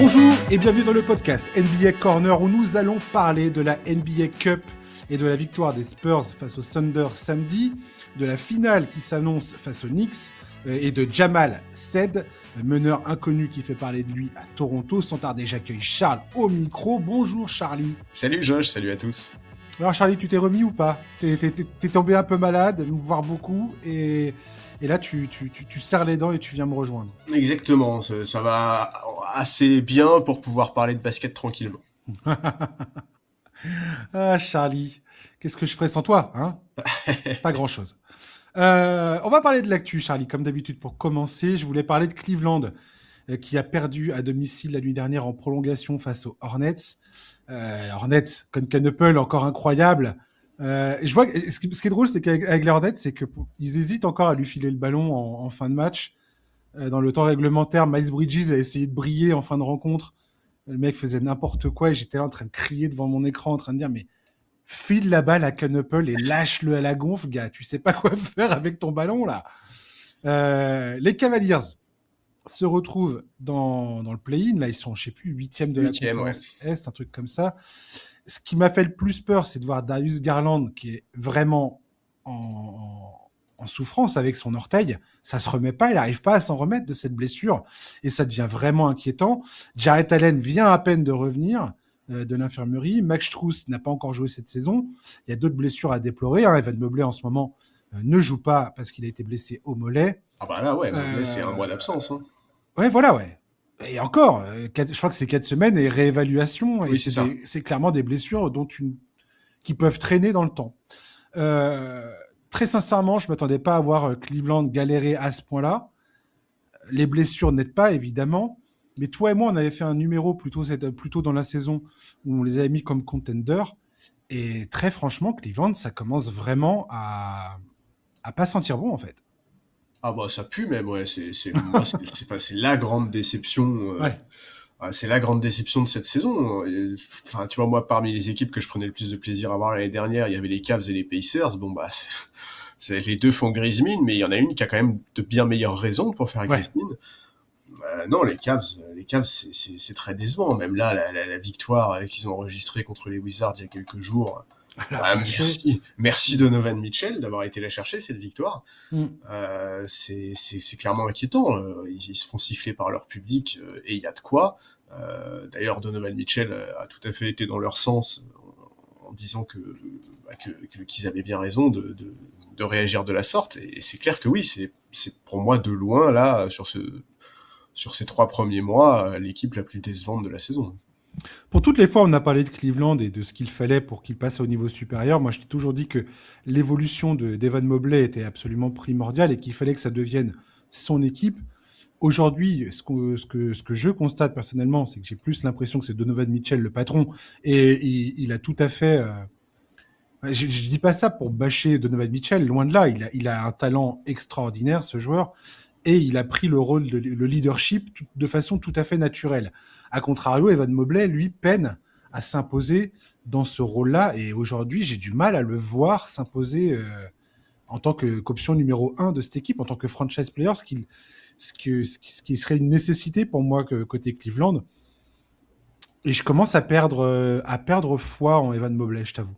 Bonjour et bienvenue dans le podcast NBA Corner où nous allons parler de la NBA Cup et de la victoire des Spurs face au Thunder samedi, de la finale qui s'annonce face aux Knicks et de Jamal Said, meneur inconnu qui fait parler de lui à Toronto. Sans tarder, j'accueille Charles au micro. Bonjour Charlie. Salut Josh, salut à tous. Alors Charlie, tu t'es remis ou pas ? T'es tombé un peu malade, voire beaucoup, et là tu serres les dents et tu viens me rejoindre. Exactement, ça va assez bien pour pouvoir parler de basket tranquillement. Ah Charlie, qu'est-ce que je ferais sans toi, hein ? Pas grand-chose. On va parler de l'actu, Charlie, comme d'habitude. Pour commencer, je voulais parler de Cleveland, qui a perdu à domicile la nuit dernière en prolongation face aux Hornets. Hornets, Concanopel, encore incroyable. Je vois, ce qui est drôle, c'est qu'avec les Hornets, c'est qu'ils hésitent encore à lui filer le ballon en fin de match. Dans le temps réglementaire, Miles Bridges a essayé de briller en fin de rencontre. Le mec faisait n'importe quoi et j'étais là en train de crier devant mon écran, en train de dire, mais file la balle à Canopel et lâche-le à la gonfle, gars. Tu sais pas quoi faire avec ton ballon, là. Les Cavaliers se retrouvent dans le play-in. Là, ils sont, je sais plus, 8e de la conférence Est, un truc comme ça. Ce qui m'a fait le plus peur, c'est de voir Darius Garland, qui est vraiment en souffrance avec son orteil. Ça se remet pas, il n'arrive pas à s'en remettre de cette blessure. Et ça devient vraiment inquiétant. Jarrett Allen vient à peine de revenir de l'infirmerie. Max Strus n'a pas encore joué cette saison. Il y a d'autres blessures à déplorer. Evan Mobley, en ce moment, ne joue pas parce qu'il a été blessé au mollet. Ah bah là, ouais, Mobley, c'est un mois d'absence. Hein. Ouais, voilà, ouais. Et encore, je crois que c'est 4 semaines et réévaluation. Oui, Et c'est clairement des blessures qui peuvent traîner dans le temps. Très sincèrement, je ne m'attendais pas à voir Cleveland galérer à ce point-là. Les blessures n'aident pas, évidemment. Mais toi et moi, on avait fait un numéro plutôt dans la saison où on les avait mis comme contenders. Et très franchement, Cleveland, ça commence vraiment à pas sentir bon, en fait. Ah bah ça pue même, ouais. C'est la grande déception. Ouais. C'est la grande déception de cette saison. Enfin, tu vois, moi, parmi les équipes que je prenais le plus de plaisir à voir l'année dernière, il y avait les Cavs et les Pacers. Bon, bah, les deux font grise mine, mais il y en a une qui a quand même de bien meilleures raisons pour faire grise mine. Non, les Cavs, c'est très décevant. Même là, la victoire qu'ils ont enregistrée contre les Wizards il y a quelques jours. Merci Donovan Mitchell d'avoir été la chercher, cette victoire. C'est clairement inquiétant. Ils se font siffler par leur public et il y a de quoi. D'ailleurs, Donovan Mitchell a tout à fait été dans leur sens en disant qu'ils avaient bien raison de réagir de la sorte. Et c'est clair que oui, c'est pour moi de loin, là, sur ces 3 premiers mois, l'équipe la plus décevante de la saison. Pour toutes les fois où on a parlé de Cleveland et de ce qu'il fallait pour qu'il passe au niveau supérieur, moi je t'ai toujours dit que l'évolution d'Evan Mobley était absolument primordiale et qu'il fallait que ça devienne son équipe. Aujourd'hui, ce que je constate personnellement, c'est que j'ai plus l'impression que c'est Donovan Mitchell le patron et il a tout à fait... je dis pas ça pour bâcher Donovan Mitchell, loin de là, il a un talent extraordinaire, ce joueur, et il a pris le rôle le leadership de façon tout à fait naturelle. A contrario, Evan Mobley, lui, peine à s'imposer dans ce rôle-là, et aujourd'hui, j'ai du mal à le voir s'imposer en tant qu'option numéro 1 de cette équipe, en tant que franchise player, ce qui serait une nécessité pour moi côté Cleveland. Et je commence à perdre foi en Evan Mobley, je t'avoue.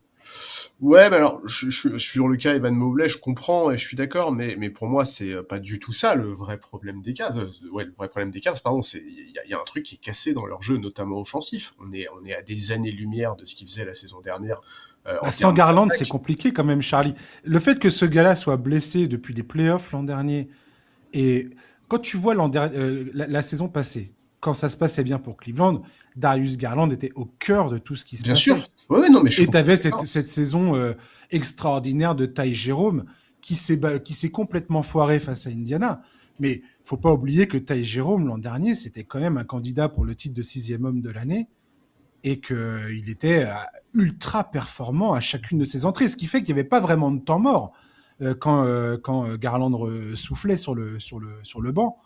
Ouais, mais alors, sur le cas Evan Mobley, je comprends et je suis d'accord, mais pour moi, c'est pas du tout ça le vrai problème des Cavs. Le vrai problème des Cavs, pardon, il y a un truc qui est cassé dans leur jeu, notamment offensif. On est à des années-lumière de ce qu'ils faisaient la saison dernière. Sans Garland, c'est compliqué quand même, Charlie. Le fait que ce gars-là soit blessé depuis les playoffs l'an dernier, et quand tu vois la saison passée, quand ça se passait bien pour Cleveland, Darius Garland était au cœur de tout ce qui se passait. Bien sûr. Ouais, non, mais et tu avais cette saison extraordinaire de Ty Jerome qui s'est complètement foiré face à Indiana. Mais faut pas oublier que Ty Jerome, l'an dernier, c'était quand même un candidat pour le titre de 6e homme de l'année et qu'il était ultra performant à chacune de ses entrées, ce qui fait qu'il n'y avait pas vraiment de temps mort quand Garland soufflait sur le banc.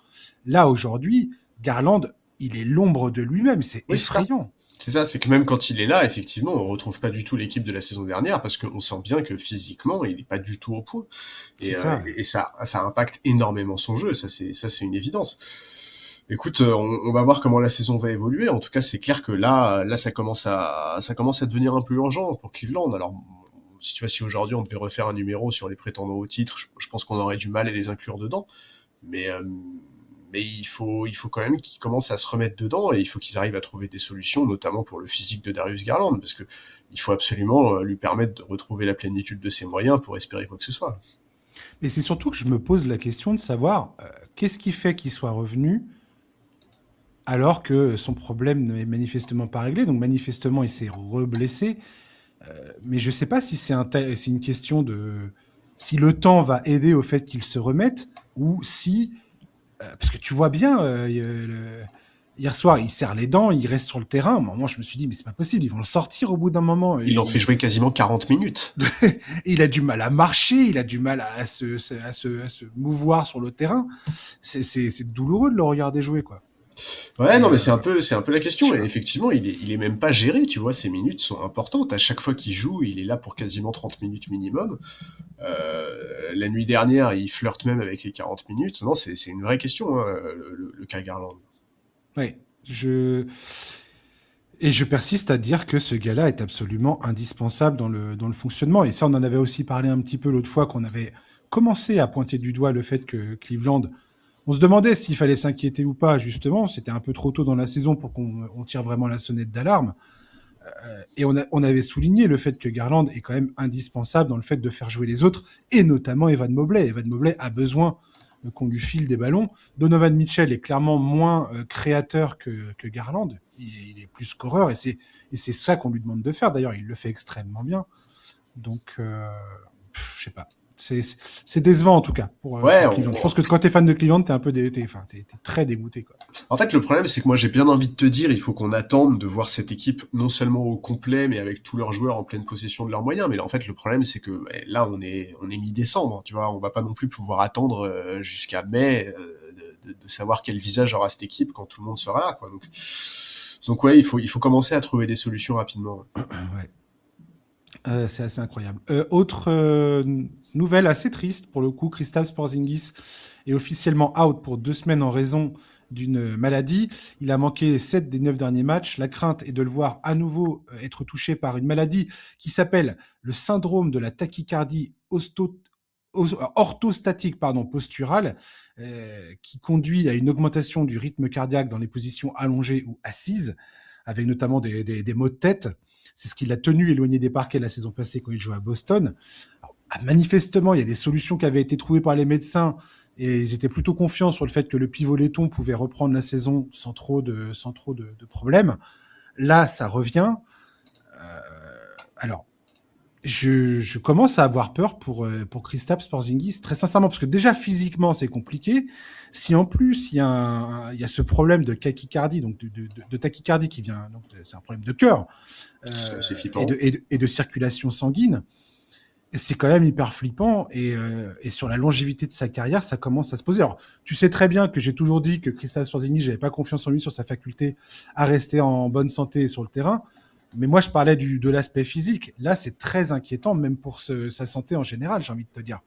Là, aujourd'hui, Garland, il est l'ombre de lui-même, c'est effrayant. C'est ça, c'est que même quand il est là, effectivement, on retrouve pas du tout l'équipe de la saison dernière parce qu'on sent bien que physiquement, il est pas du tout au point. Et ça impacte énormément son jeu, ça c'est une évidence. Écoute, on va voir comment la saison va évoluer. En tout cas, c'est clair que là, ça commence à devenir un peu urgent pour Cleveland. Alors, si tu vois, si aujourd'hui on devait refaire un numéro sur les prétendants au titre, je pense qu'on aurait du mal à les inclure dedans. Mais, euh, mais il faut quand même qu'ils commencent à se remettre dedans et il faut qu'ils arrivent à trouver des solutions, notamment pour le physique de Darius Garland, parce que il faut absolument lui permettre de retrouver la plénitude de ses moyens pour espérer quoi que ce soit. Et c'est surtout que je me pose la question de savoir qu'est-ce qui fait qu'il soit revenu alors que son problème n'est manifestement pas réglé. Donc manifestement, il s'est reblessé. Mais je ne sais pas si c'est une question de si le temps va aider au fait qu'il se remette ou si parce que tu vois bien hier soir il serre les dents, il reste sur le terrain. À un moment, je me suis dit mais c'est pas possible, ils vont le sortir au bout d'un moment. Il en fait jouer quasiment 40 minutes. Il a du mal à marcher, il a du mal à se mouvoir sur le terrain. C'est douloureux de le regarder jouer quoi. Ouais, Et non, mais c'est un peu la je question. sais Et pas. effectivement, il est même pas géré, tu vois, ces minutes sont importantes. À chaque fois qu'il joue, il est là pour quasiment 30 minutes minimum. La nuit dernière, il flirte même avec les 40 minutes. Non, c'est une vraie question, hein, le cas Garland. Ouais, et je persiste à dire que ce gars-là est absolument indispensable dans le fonctionnement. Et ça, on en avait aussi parlé un petit peu l'autre fois qu'on avait commencé à pointer du doigt le fait que Cleveland, on se demandait s'il fallait s'inquiéter ou pas, justement. C'était un peu trop tôt dans la saison pour qu'on tire vraiment la sonnette d'alarme. Et on avait souligné le fait que Garland est quand même indispensable dans le fait de faire jouer les autres, et notamment Evan Mobley. Evan Mobley a besoin qu'on lui file des ballons. Donovan Mitchell est clairement moins créateur que Garland. Il est plus scoreur, et c'est ça qu'on lui demande de faire. D'ailleurs, il le fait extrêmement bien. Donc, je sais pas. C'est décevant en tout cas Ouais, pour Cleveland. Je pense que quand t'es fan de Cleveland, t'es un peu t'es très dégoûté quoi. en fait, le problème, c'est que moi, j'ai bien envie de te dire, il faut qu'on attende de voir cette équipe non seulement au complet, mais avec tous leurs joueurs en pleine possession de leurs moyens. Mais là, en fait, le problème, c'est que là, on est mi-décembre, tu vois, on va pas non plus pouvoir attendre jusqu'à mai de savoir quel visage aura cette équipe quand tout le monde sera là, quoi. Donc ouais, il faut commencer à trouver des solutions rapidement. Ouais. C'est assez incroyable. Autre nouvelle assez triste pour le coup, Kristaps Porzingis est officiellement out pour 2 semaines en raison d'une maladie. Il a manqué 7 des 9 derniers matchs. La crainte est de le voir à nouveau être touché par une maladie qui s'appelle le syndrome de la tachycardie orthostatique posturale, qui conduit à une augmentation du rythme cardiaque dans les positions allongées ou assises, avec notamment des maux de tête. C'est ce qui l'a tenu éloigné des parquets la saison passée quand il jouait à Boston. Alors, manifestement, il y a des solutions qui avaient été trouvées par les médecins et ils étaient plutôt confiants sur le fait que le pivot laiton pouvait reprendre la saison sans trop de problèmes. Là, ça revient. Euh, alors, je commence à avoir peur pour Kristaps Porzingis, très sincèrement, parce que déjà physiquement c'est compliqué. Si en plus il y a ce problème de tachycardie, donc de tachycardie qui vient, donc c'est un problème de cœur C'est flippant. et de circulation sanguine, c'est quand même hyper flippant. Et sur la longévité de sa carrière, ça commence à se poser. Alors, tu sais très bien que j'ai toujours dit que Kristaps Porzingis, j'avais pas confiance en lui sur sa faculté à rester en bonne santé sur le terrain. Mais moi, je parlais de l'aspect physique. Là, c'est très inquiétant, même pour sa santé en général, j'ai envie de te dire.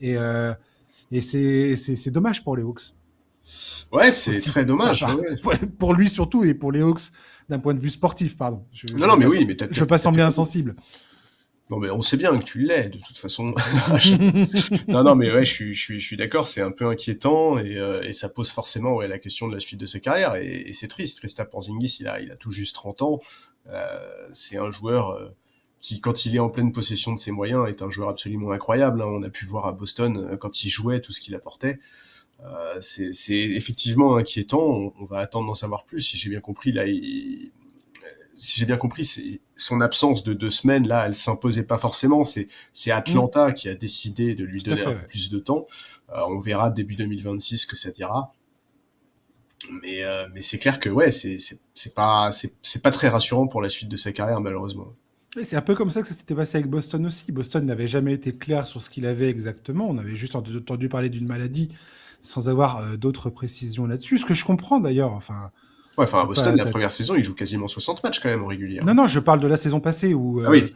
Et, euh, et c'est dommage pour les Hawks. Ouais, c'est Aussi, très dommage. Ouais, ouais. pour lui surtout, et pour les Hawks d'un point de vue sportif, pardon. Non, non, mais oui, mais Je veux pas t'as sembler tout compris. insensible. Non, mais on sait bien que tu l'es, de toute façon. Non, non, mais ouais, je suis d'accord, c'est un peu inquiétant et ça pose forcément ouais, la question de la suite de sa carrière. Et c'est triste, Kristaps Porzingis, il a tout juste 30 ans. C'est un joueur qui, quand il est en pleine possession de ses moyens, est un joueur absolument incroyable. Hein. On a pu voir à Boston, quand il jouait, tout ce qu'il apportait. C'est effectivement inquiétant, on va attendre d'en savoir plus. Si j'ai bien compris, là, si j'ai bien compris, son absence de 2 semaines, là, elle s'imposait pas forcément. C'est Mm, Atlanta qui a décidé de lui tout à donner fait, un peu ouais. plus de temps. On verra début 2026 ce que ça dira. Mais c'est clair que ouais, c'est pas très rassurant pour la suite de sa carrière malheureusement. Et c'est un peu comme ça que ça s'était passé avec Boston aussi. Boston n'avait jamais été clair sur ce qu'il avait exactement. On avait juste entendu parler d'une maladie sans avoir d'autres précisions là-dessus. Ce que je comprends d'ailleurs. Enfin, Ouais, enfin à Boston, la t'as- première saison, il joue quasiment 60 matchs quand même en régulier. Hein. Non, non, je parle de la saison passée Ah oui.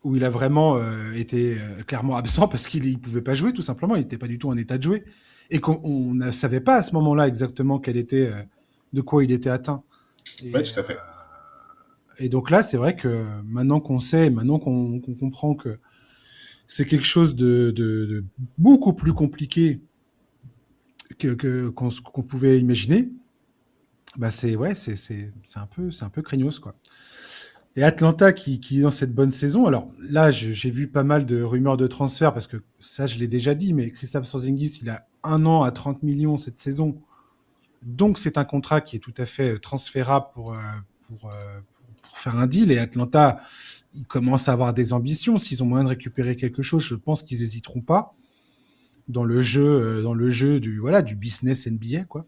où il a vraiment été clairement absent parce qu'il ne pouvait pas jouer, tout simplement. Il n'était pas du tout en état de jouer. Et qu'on ne savait pas à ce moment-là exactement quelle était de quoi il était atteint. Ouais, Et, tout à fait. et donc là, c'est vrai que maintenant qu'on sait, maintenant qu'on comprend que c'est quelque chose de beaucoup plus compliqué qu'on pouvait imaginer, bah c'est ouais, c'est un peu craignos quoi. Et Atlanta qui est dans cette bonne saison. Alors là, j'ai vu pas mal de rumeurs de transfert parce que ça, je l'ai déjà dit, mais Kristaps Porzingis, il a 1 an à 30 millions cette saison. Donc c'est un contrat qui est tout à fait transférable pour, euh, pour faire un deal. Et Atlanta, ils commencent à avoir des ambitions. S'ils ont moyen de récupérer quelque chose, je pense qu'ils hésiteront pas dans le jeu du voilà du business NBA quoi.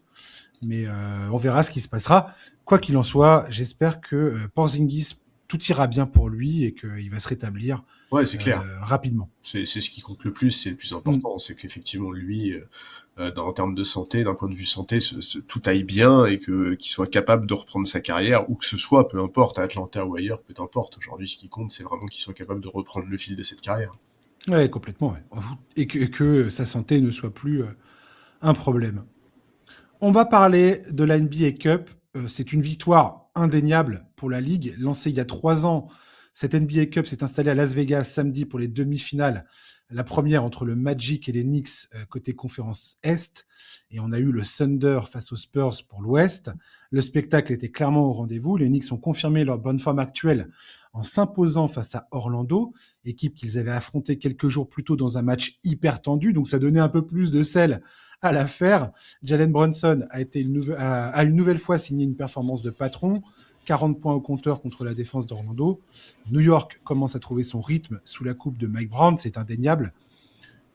Mais on verra ce qui se passera. Quoi qu'il en soit, j'espère que Porzingis, tout ira bien pour lui et qu'il va se rétablir Ouais, c'est clair. rapidement. C'est ce qui compte le plus, c'est le plus Mm. important. C'est qu'effectivement, lui, en termes de santé, d'un point de vue santé, tout aille bien et qu'il soit capable de reprendre sa carrière, où que ce soit, peu importe, à Atlanta ou ailleurs, peu importe. Aujourd'hui, ce qui compte, c'est vraiment qu'il soit capable de reprendre le fil de cette carrière. Ouais, complètement. Ouais. Et que sa santé ne soit plus un problème. On va parler de la NBA Cup. C'est une victoire indéniable pour la Ligue. Lancée il y a 3 ans, cette NBA Cup s'est installée à Las Vegas samedi pour les demi-finales. La première entre le Magic et les Knicks côté conférence Est. Et on a eu le Thunder face aux Spurs pour l'Ouest. Le spectacle était clairement au rendez-vous. Les Knicks ont confirmé leur bonne forme actuelle en s'imposant face à Orlando, équipe qu'ils avaient affrontée quelques jours plus tôt dans un match hyper tendu. Donc ça donnait un peu plus de sel à l'affaire. Jalen Brunson a une nouvelle fois signé une performance de patron, 40 points au compteur contre la défense d'Orlando. New York commence à trouver son rythme sous la coupe de Mike Brown, c'est indéniable.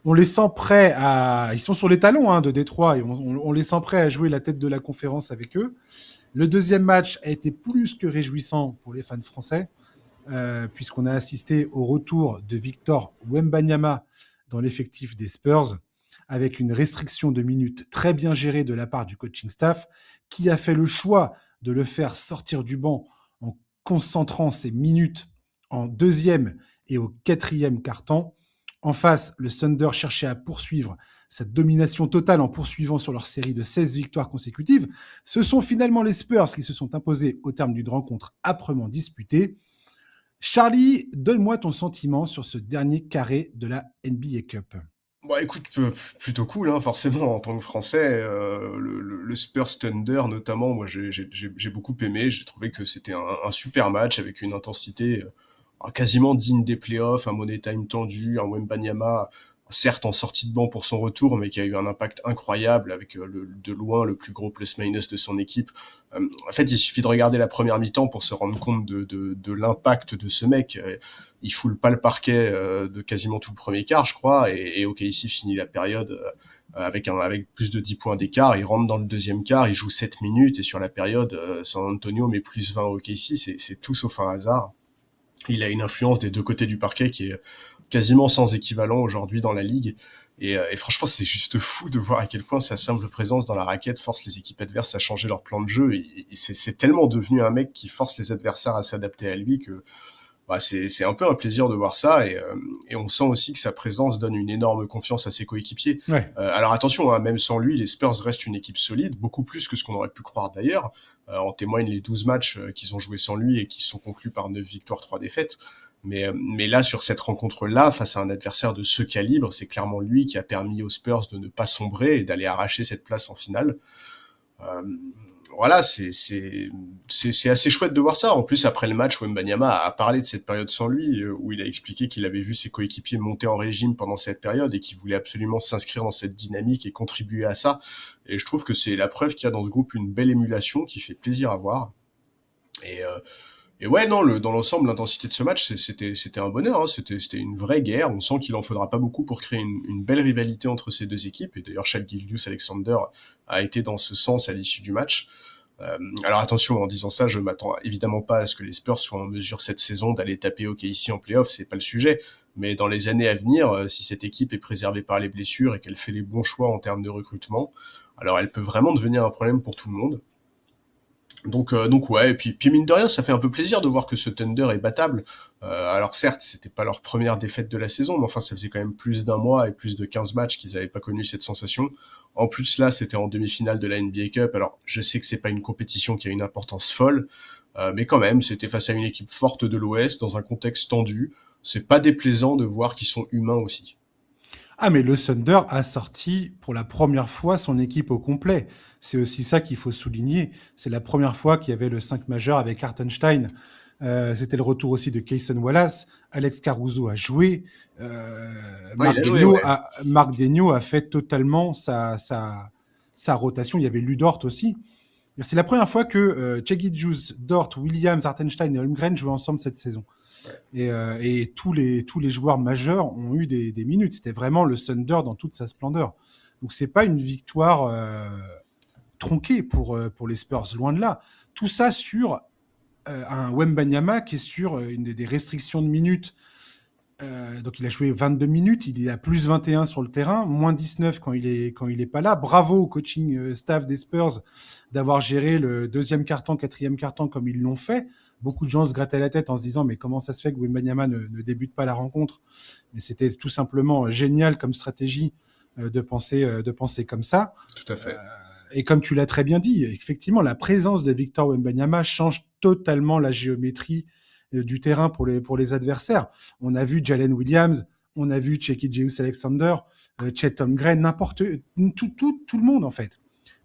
On les sent prêts à... Ils sont sur les talons de Détroit et on les sent prêts à jouer la tête de la conférence avec eux. Le deuxième match a été plus que réjouissant pour les fans français, puisqu'on a assisté au retour de Victor Wembanyama dans l'effectif des Spurs, avec une restriction de minutes très bien gérée de la part du coaching staff, qui a fait le choix de le faire sortir du banc en concentrant ses minutes en deuxième et au quatrième quart-temps. En face, le Thunder cherchait à poursuivre cette domination totale en poursuivant sur leur série de 16 victoires consécutives. Ce sont finalement les Spurs qui se sont imposés au terme d'une rencontre âprement disputée. Charlie, donne-moi ton sentiment sur ce dernier carré de la NBA Cup. Bon, écoute, plutôt cool, hein, forcément, en tant que Français, le Spurs Thunder, notamment, moi, j'ai beaucoup aimé. J'ai trouvé que c'était un super match avec une intensité quasiment digne des playoffs, un Money Time tendu, un Wembanyama, certes en sortie de banc pour son retour, mais qui a eu un impact incroyable avec de loin le plus gros plus-minus de son équipe. En fait, il suffit de regarder la première mi-temps pour se rendre compte de l'impact de ce mec. Il foule pas le parquet de quasiment tout le premier quart, je crois, et OKC finit la période avec plus de 10 points d'écart. Il rentre dans le deuxième quart, il joue 7 minutes, et sur la période, San Antonio met plus 20 OKC, c'est tout sauf un hasard. Il a une influence des deux côtés du parquet qui est quasiment sans équivalent aujourd'hui dans la ligue. Et franchement, c'est juste fou de voir à quel point sa simple présence dans la raquette force les équipes adverses à changer leur plan de jeu. Et c'est tellement devenu un mec qui force les adversaires à s'adapter à lui que c'est un peu un plaisir de voir ça. Et on sent aussi que sa présence donne une énorme confiance à ses coéquipiers. Ouais. Alors attention, hein, même sans lui, les Spurs restent une équipe solide, beaucoup plus que ce qu'on aurait pu croire d'ailleurs. En témoignent les 12 matchs qu'ils ont joués sans lui et qui sont conclus par 9 victoires, 3 défaites. Mais là, sur cette rencontre-là, face à un adversaire de ce calibre, c'est clairement lui qui a permis aux Spurs de ne pas sombrer et d'aller arracher cette place en finale. Euh, voilà, c'est assez chouette de voir ça. En plus, après le match, Wembanyama a parlé de cette période sans lui, où il a expliqué qu'il avait vu ses coéquipiers monter en régime pendant cette période et qu'il voulait absolument s'inscrire dans cette dynamique et contribuer à ça. Et je trouve que c'est la preuve qu'il y a dans ce groupe une belle émulation qui fait plaisir à voir. Et, euh, et ouais, non, dans l'ensemble, l'intensité de ce match, c'était un bonheur, hein. C'était une vraie guerre. On sent qu'il en faudra pas beaucoup pour créer une belle rivalité entre ces deux équipes. Et d'ailleurs, Shai Gilgeous-Alexander a été dans ce sens à l'issue du match. Alors attention, en disant ça, je m'attends évidemment pas à ce que les Spurs soient en mesure cette saison d'aller taper OKC en playoff, c'est pas le sujet. Mais dans les années à venir, si cette équipe est préservée par les blessures et qu'elle fait les bons choix en termes de recrutement, alors elle peut vraiment devenir un problème pour tout le monde. Donc ouais, et puis mine de rien, ça fait un peu plaisir de voir que ce Thunder est battable. Alors certes, c'était pas leur première défaite de la saison, mais enfin, ça faisait quand même plus d'un mois et plus de 15 matchs qu'ils avaient pas connu cette sensation. En plus, là, c'était en demi-finale de la NBA Cup. Alors, je sais que c'est pas une compétition qui a une importance folle, mais quand même, c'était face à une équipe forte de l'Ouest, dans un contexte tendu. C'est pas déplaisant de voir qu'ils sont humains aussi. Ah, mais le Thunder a sorti pour la première fois son équipe au complet. C'est aussi ça qu'il faut souligner. C'est la première fois qu'il y avait le 5 majeur avec Hartenstein. C'était le retour aussi de Kayson Wallace. Alex Caruso a joué. Ouais, il a joué, ouais. Marc Daigneault a fait totalement sa rotation. Il y avait Ludort aussi. C'est la première fois que Cegic, Dort, Williams, Hartenstein et Holmgren jouaient ensemble cette saison. Et tous les joueurs majeurs ont eu des minutes. C'était vraiment le Thunder dans toute sa splendeur. Donc c'est pas une victoire tronquée pour les Spurs, loin de là. Tout ça sur un Wembanyama qui est sur des restrictions de minutes. Donc il a joué 22 minutes, il est à plus 21 sur le terrain, moins 19 quand il est pas là. Bravo au coaching staff des Spurs d'avoir géré le deuxième quart-temps, quatrième quart-temps comme ils l'ont fait. Beaucoup de gens se grattaient la tête en se disant mais comment ça se fait que Wembanyama ne débute pas la rencontre. Mais c'était tout simplement génial comme stratégie de penser comme ça. Tout à fait. Et comme tu l'as très bien dit, effectivement, la présence de Victor Wembanyama change totalement la géométrie du terrain pour les adversaires. On a vu Jalen Williams, on a vu Gilgeous-Alexander, Chet Holmgren, tout le monde en fait.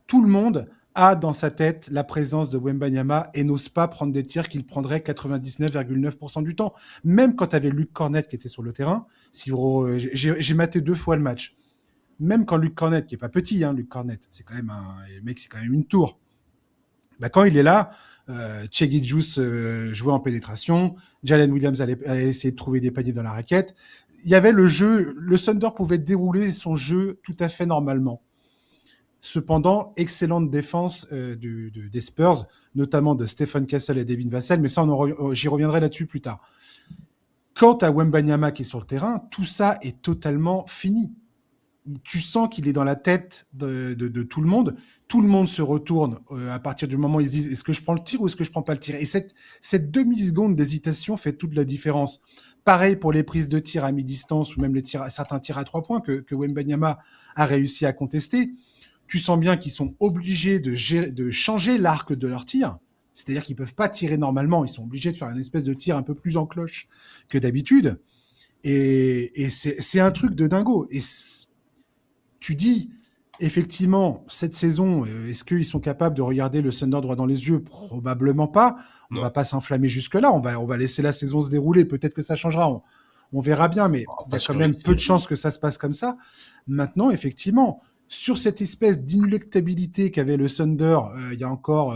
Tout le monde a dans sa tête la présence de Wembanyama et n'ose pas prendre des tirs qu'il prendrait 99,9% du temps. Même quand tu avais Luke Cornett qui était sur le terrain, j'ai maté 2 fois le match. Même quand Luke Cornett, qui est pas petit, Luke Cornett, c'est quand même c'est quand même une tour. Bah, quand il est là, Cegic jouait en pénétration, Jalen Williams allait essayer de trouver des paniers dans la raquette. Il y avait le jeu, le Thunder pouvait dérouler son jeu tout à fait normalement. Cependant, excellente défense des Spurs, notamment de Stephen Castle et Devin Vassell, mais ça, j'y reviendrai là-dessus plus tard. Quant à Wembanyama qui est sur le terrain, tout ça est totalement fini. Tu sens qu'il est dans la tête de tout le monde. Tout le monde se retourne à partir du moment où ils se disent est-ce que je prends le tir ou est-ce que je prends pas le tir. Et cette demi-seconde d'hésitation fait toute la différence. Pareil pour les prises de tir à mi-distance ou même certains tirs à 3 points que Wembanyama a réussi à contester. Tu sens bien qu'ils sont obligés de changer l'arc de leur tir. C'est-à-dire qu'ils peuvent pas tirer normalement. Ils sont obligés de faire une espèce de tir un peu plus en cloche que d'habitude. Et c'est un truc de dingo. Et tu dis, effectivement, cette saison, est-ce qu'ils sont capables de regarder le Thunder droit dans les yeux? Probablement pas. On va pas s'enflammer jusque-là. On va laisser la saison se dérouler. Peut-être que ça changera. On verra bien, mais il y a quand même peu de chances que ça se passe comme ça. Maintenant, effectivement, sur cette espèce d'inéluctabilité qu'avait le Thunder il y a encore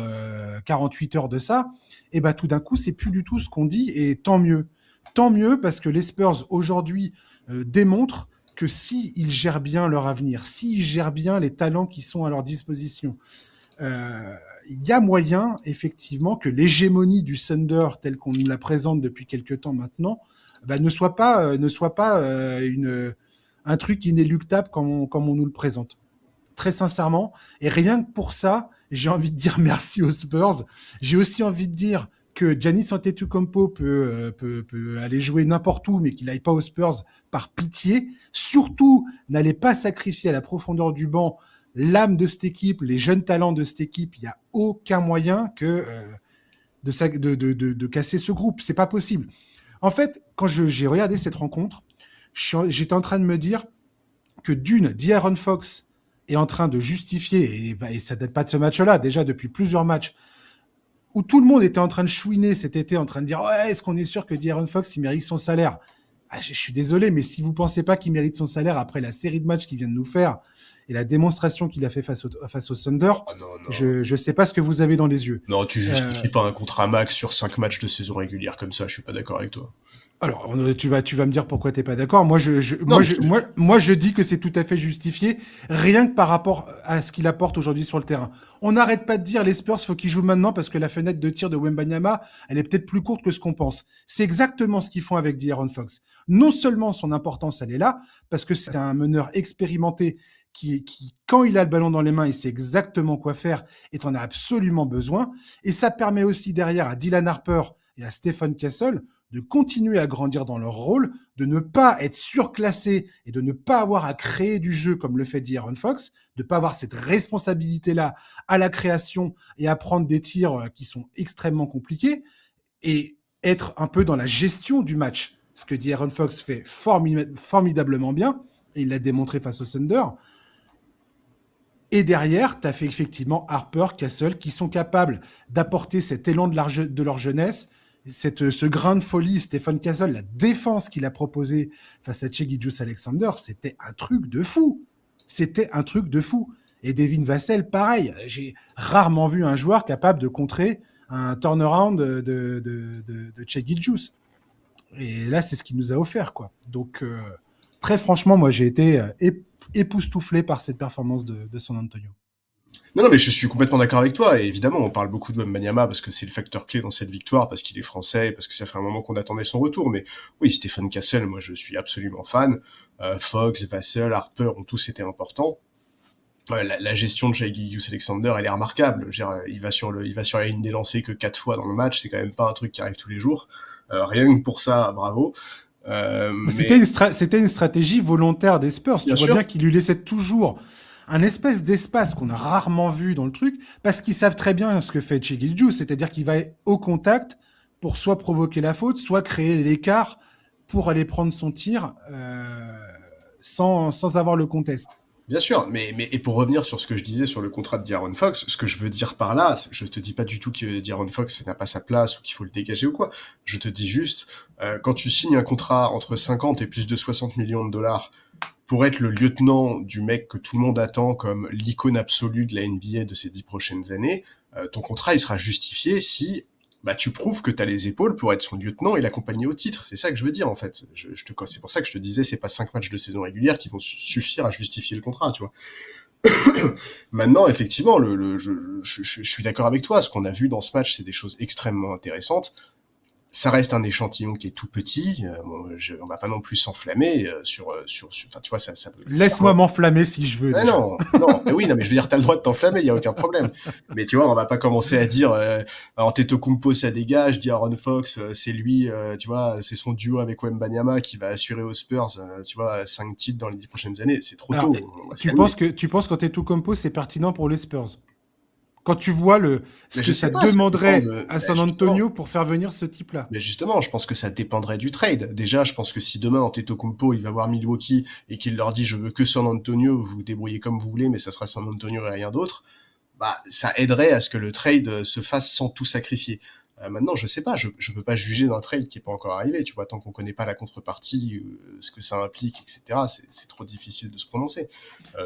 48 heures de ça, et bah tout d'un coup, c'est plus du tout ce qu'on dit, et tant mieux. Tant mieux parce que les Spurs aujourd'hui démontrent que s'ils gèrent bien leur avenir, s'ils gèrent bien les talents qui sont à leur disposition, il y a moyen, effectivement, que l'hégémonie du Thunder, telle qu'on nous la présente depuis quelques temps maintenant, ne soit pas un truc inéluctable comme on nous le présente. Très sincèrement. Et rien que pour ça, j'ai envie de dire merci aux Spurs. J'ai aussi envie de dire que Giannis Antetokounmpo peut aller jouer n'importe où, mais qu'il n'aille pas aux Spurs par pitié. Surtout, n'allez pas sacrifier à la profondeur du banc l'âme de cette équipe, les jeunes talents de cette équipe. Il n'y a aucun moyen que de casser ce groupe. C'est pas possible. En fait, quand j'ai regardé cette rencontre, j'étais en train de me dire que De'Aaron Fox est en train de justifier, et ça date pas de ce match-là, déjà depuis plusieurs matchs, où tout le monde était en train de chouiner cet été, en train de dire ouais, est-ce qu'on est sûr que De'Aaron Fox il mérite son salaire? Je suis désolé, mais si vous pensez pas qu'il mérite son salaire après la série de matchs qu'il vient de nous faire et la démonstration qu'il a fait face au Thunder, je sais pas ce que vous avez dans les yeux. Non, tu justifies pas un contrat max sur 5 matchs de saison régulière comme ça, je suis pas d'accord avec toi. Alors, tu vas me dire pourquoi t'es pas d'accord. Moi, je dis que c'est tout à fait justifié, rien que par rapport à ce qu'il apporte aujourd'hui sur le terrain. On n'arrête pas de dire les Spurs, faut qu'ils jouent maintenant parce que la fenêtre de tir de Wembanyama, elle est peut-être plus courte que ce qu'on pense. C'est exactement ce qu'ils font avec De'Aaron Fox. Non seulement son importance, elle est là, parce que c'est un meneur expérimenté quand il a le ballon dans les mains, il sait exactement quoi faire et t'en as absolument besoin. Et ça permet aussi derrière à Dylan Harper et à Stephen Castle de continuer à grandir dans leur rôle, de ne pas être surclassé et de ne pas avoir à créer du jeu comme le fait De'Aaron Fox, de ne pas avoir cette responsabilité-là à la création et à prendre des tirs qui sont extrêmement compliqués et être un peu dans la gestion du match. Ce que De'Aaron Fox fait formidablement bien, et il l'a démontré face au Thunder. Et derrière, tu as fait effectivement Harper, Castle, qui sont capables d'apporter cet élan de leur jeunesse, ce grain de folie. Stephen Castle, la défense qu'il a proposée face à Shai Gilgeous-Alexander, c'était un truc de fou. C'était un truc de fou. Et Devin Vassell, pareil. J'ai rarement vu un joueur capable de contrer un turnaround de Shai Gilgeous. Et là, c'est ce qu'il nous a offert, quoi. Donc, très franchement, moi, j'ai été époustouflé par cette performance de San Antonio. Non, mais je suis complètement d'accord avec toi. Et évidemment, on parle beaucoup de Wembanyama parce que c'est le facteur clé dans cette victoire, parce qu'il est français, et parce que ça fait un moment qu'on attendait son retour. Mais oui, Stephen Castle, moi, je suis absolument fan. Fox, Vassell, Harper ont tous été importants. La gestion de Shai Gilgeous-Alexander, elle est remarquable. Je veux dire, il va sur la ligne des lancers que 4 fois dans le match. C'est quand même pas un truc qui arrive tous les jours. Rien que pour ça, bravo. C'était une stratégie volontaire des Spurs. Tu vois bien qu'ils lui laissaient toujours un espèce d'espace qu'on a rarement vu dans le truc, parce qu'ils savent très bien ce que fait Shai Gilgeous, c'est-à-dire qu'il va au contact pour soit provoquer la faute, soit créer l'écart pour aller prendre son tir sans avoir le contest. Bien sûr, et pour revenir sur ce que je disais sur le contrat de De'Aaron Fox, ce que je veux dire par là, je te dis pas du tout que De'Aaron Fox n'a pas sa place ou qu'il faut le dégager ou quoi. Je te dis juste, quand tu signes un contrat entre 50 et plus de 60 millions de dollars pour être le lieutenant du mec que tout le monde attend comme l'icône absolue de la NBA de ces 10 prochaines années, ton contrat il sera justifié si tu prouves que t'as les épaules pour être son lieutenant et l'accompagner au titre. C'est ça que je veux dire, en fait. C'est pour ça que je te disais, c'est pas 5 matchs de saison régulière qui vont suffire à justifier le contrat, tu vois. Maintenant, effectivement, je suis d'accord avec toi. Ce qu'on a vu dans ce match, c'est des choses extrêmement intéressantes. Ça reste un échantillon qui est tout petit. On va pas non plus s'enflammer enfin, tu vois, ça Laisse-moi m'enflammer si je veux. Non, oui, non, mais je veux dire, t'as le droit de t'enflammer, il y a aucun problème. Mais tu vois, on va pas commencer à dire, Antetokounmpo, ça dégage, De'Aaron Fox, c'est lui, tu vois, c'est son duo avec Wembanyama qui va assurer aux Spurs, tu vois, 5 titres dans les 10 prochaines années. C'est trop tôt. Tu penses qu'Antetokounmpo, c'est pertinent pour les Spurs? Quand tu vois ce que ça demanderait à San Antonio pour faire venir ce type-là. Mais justement, je pense que ça dépendrait du trade. Déjà, je pense que si demain Antetokounmpo il va voir Milwaukee et qu'il leur dit je veux que San Antonio, vous vous débrouillez comme vous voulez, mais ça sera San Antonio et rien d'autre, ça aiderait à ce que le trade se fasse sans tout sacrifier. Maintenant, je sais pas, je peux pas juger d'un trade qui est pas encore arrivé. Tu vois, tant qu'on connaît pas la contrepartie, ce que ça implique, etc. C'est trop difficile de se prononcer.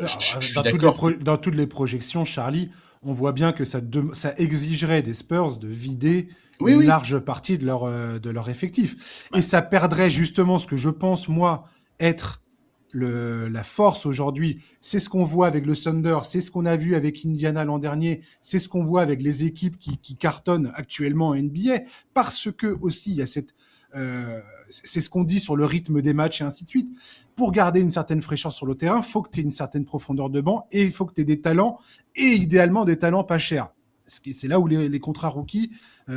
Je suis d'accord. Dans toutes les projections, Charlie, on voit bien que ça exigerait des Spurs de vider une large partie de leur effectif. Ouais. Et ça perdrait justement ce que je pense, moi, être la force aujourd'hui. C'est ce qu'on voit avec le Thunder, c'est ce qu'on a vu avec Indiana l'an dernier, c'est ce qu'on voit avec les équipes qui cartonnent actuellement en NBA, parce que aussi il y a c'est ce qu'on dit sur le rythme des matchs et ainsi de suite. Pour garder une certaine fraîcheur sur le terrain, il faut que tu aies une certaine profondeur de banc et il faut que tu aies des talents, et idéalement des talents pas chers. C'est là où les contrats rookies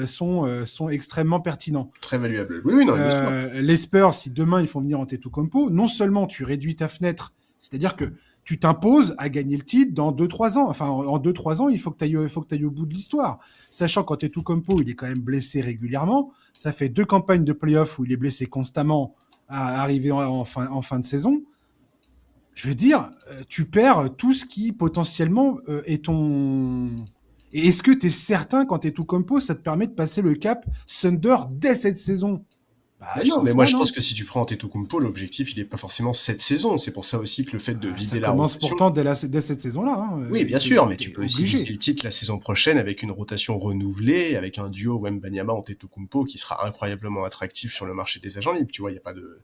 sont extrêmement pertinents. Très valuables. Oui, non, bien sûr. Les Spurs, si demain ils font venir Antetokounmpo, non seulement tu réduis ta fenêtre, c'est-à-dire que tu t'imposes à gagner le titre dans 2-3 ans. Enfin, en 2-3 ans, il faut que tu ailles au bout de l'histoire. Sachant qu'Antetokounmpo, il est quand même blessé régulièrement. Ça fait 2 campagnes de playoffs où il est blessé constamment à arriver en fin de saison. Je veux dire, tu perds tout ce qui potentiellement est ton... Et est-ce que tu es certain, quand tu es tout compo, ça te permet de passer le cap Thunder dès cette saison? Je pense que si tu prends Antetokounmpo, l'objectif, il est pas forcément cette saison. C'est pour ça aussi que le fait de vider la rotation... Ça commence pourtant dès cette saison-là. Hein. Oui, bien sûr, mais tu peux aussi viser le titre la saison prochaine avec une rotation renouvelée, avec un duo Wembanyama Antetokounmpo qui sera incroyablement attractif sur le marché des agents libres. Tu vois, il y a pas de...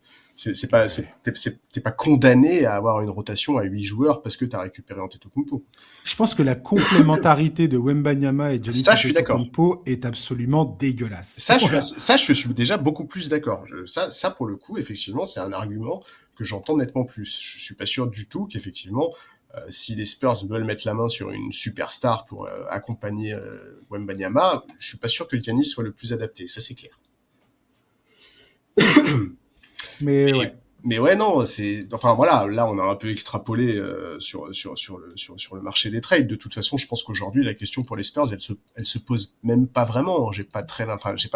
T'es pas condamné à avoir une rotation à 8 joueurs parce que t'as récupéré Antetokounmpo. Je pense que la complémentarité de Wembanyama et Giannis Antetokounmpo est absolument dégueulasse. Ça, je suis déjà beaucoup plus d'accord. Ça, pour le coup, effectivement, c'est un argument que j'entends nettement plus. Je suis pas sûr du tout qu'effectivement, Si les Spurs veulent mettre la main sur une superstar pour accompagner Wembanyama, je suis pas sûr que Giannis soit le plus adapté, ça c'est clair. Mais Mais, ouais. mais ouais, non, enfin voilà, là on a un peu extrapolé sur le marché des trades. De toute façon, je pense qu'aujourd'hui la question pour les Spurs, elle se pose même pas vraiment. J'ai pas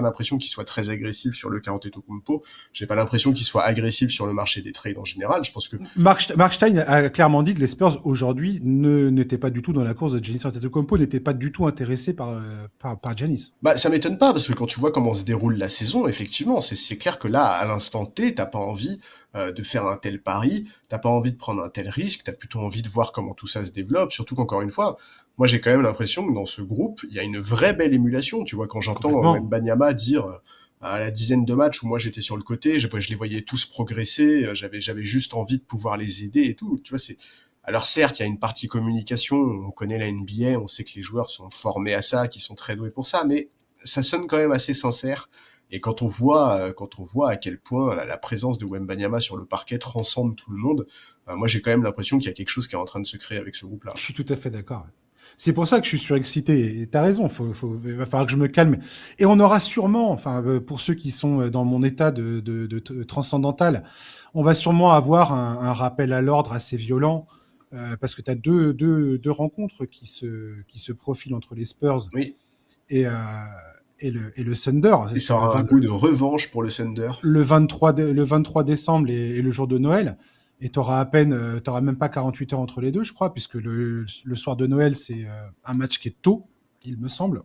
l'impression qu'ils soient très agressifs sur le Antetokounmpo. J'ai pas l'impression qu'ils soient agressifs sur le marché des trades en général. Je pense que Mark Stein a clairement dit que les Spurs aujourd'hui n'étaient pas du tout dans la course de Giannis Antetokounmpo, n'étaient pas du tout intéressés par Giannis. bah ça m'étonne pas parce que quand tu vois comment se déroule la saison, effectivement, c'est clair que là, à l'instant T, t'as pas envie de faire un tel pari, t'as pas envie de prendre un tel risque, t'as plutôt envie de voir comment tout ça se développe, surtout qu'encore une fois, moi j'ai quand même l'impression que dans ce groupe, il y a une vraie belle émulation, tu vois, quand j'entends Complètement. Wembanyama dire à la dizaine de matchs où moi j'étais sur le côté, je les voyais tous progresser, j'avais juste envie de pouvoir les aider et tout, tu vois, c'est... Alors certes, il y a une partie communication, on connaît la NBA, on sait que les joueurs sont formés à ça, qu'ils sont très doués pour ça, mais ça sonne quand même assez sincère. Et quand on voit à quel point la présence de Wembanyama sur le parquet transcende tout le monde, moi j'ai quand même l'impression qu'il y a quelque chose qui est en train de se créer avec ce groupe-là. Je suis tout à fait d'accord. C'est pour ça que je suis surexcité. Et t'as raison, il va falloir que je me calme. Et on aura sûrement, enfin, pour ceux qui sont dans mon état de transcendantal, on va sûrement avoir un rappel à l'ordre assez violent, parce que tu as deux rencontres qui se profilent entre les Spurs Oui, et, euh, et le Thunder. et C'est ça aura un goût de revanche pour le Thunder. le 23 décembre et le jour de Noël. Et t'auras même pas 48 heures entre les deux, je crois, puisque le soir de Noël, c'est un match qui est tôt, il me semble.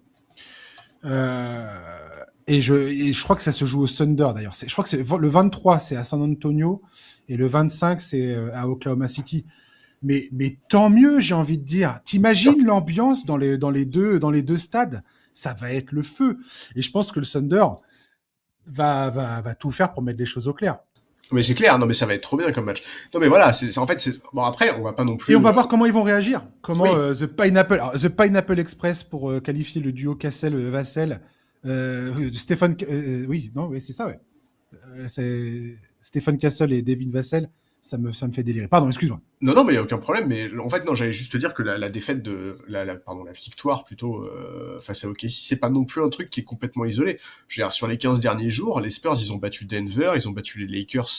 Euh, et je crois que ça se joue au Thunder, d'ailleurs. Je crois que le 23, c'est à San Antonio, et le 25, c'est à Oklahoma City. Mais tant mieux, j'ai envie de dire. Sûr. T'imagines l'ambiance dans les deux stades? Ça va être le feu. Et je pense que le Thunder va tout faire pour mettre les choses au clair. Mais c'est clair, non mais ça va être trop bien comme match. Non mais voilà, en fait, bon après, on va pas non Et on plus... va voir comment ils vont réagir. Comment Oui, The Pineapple Express pour qualifier le duo Cassel-Vassell. Stéphane, oui, non, oui, c'est ça, ouais. C'est Stéphane Cassel et David Vassell. Ça me fait délirer. Pardon, excuse-moi. non, non, mais il n'y a aucun problème. Mais en fait, non, j'allais juste te dire que la défaite pardon, la victoire plutôt face à OKC, c'est pas non plus un truc qui est complètement isolé. Je veux dire, sur les 15 derniers jours, les Spurs, ils ont battu Denver, ils ont battu les Lakers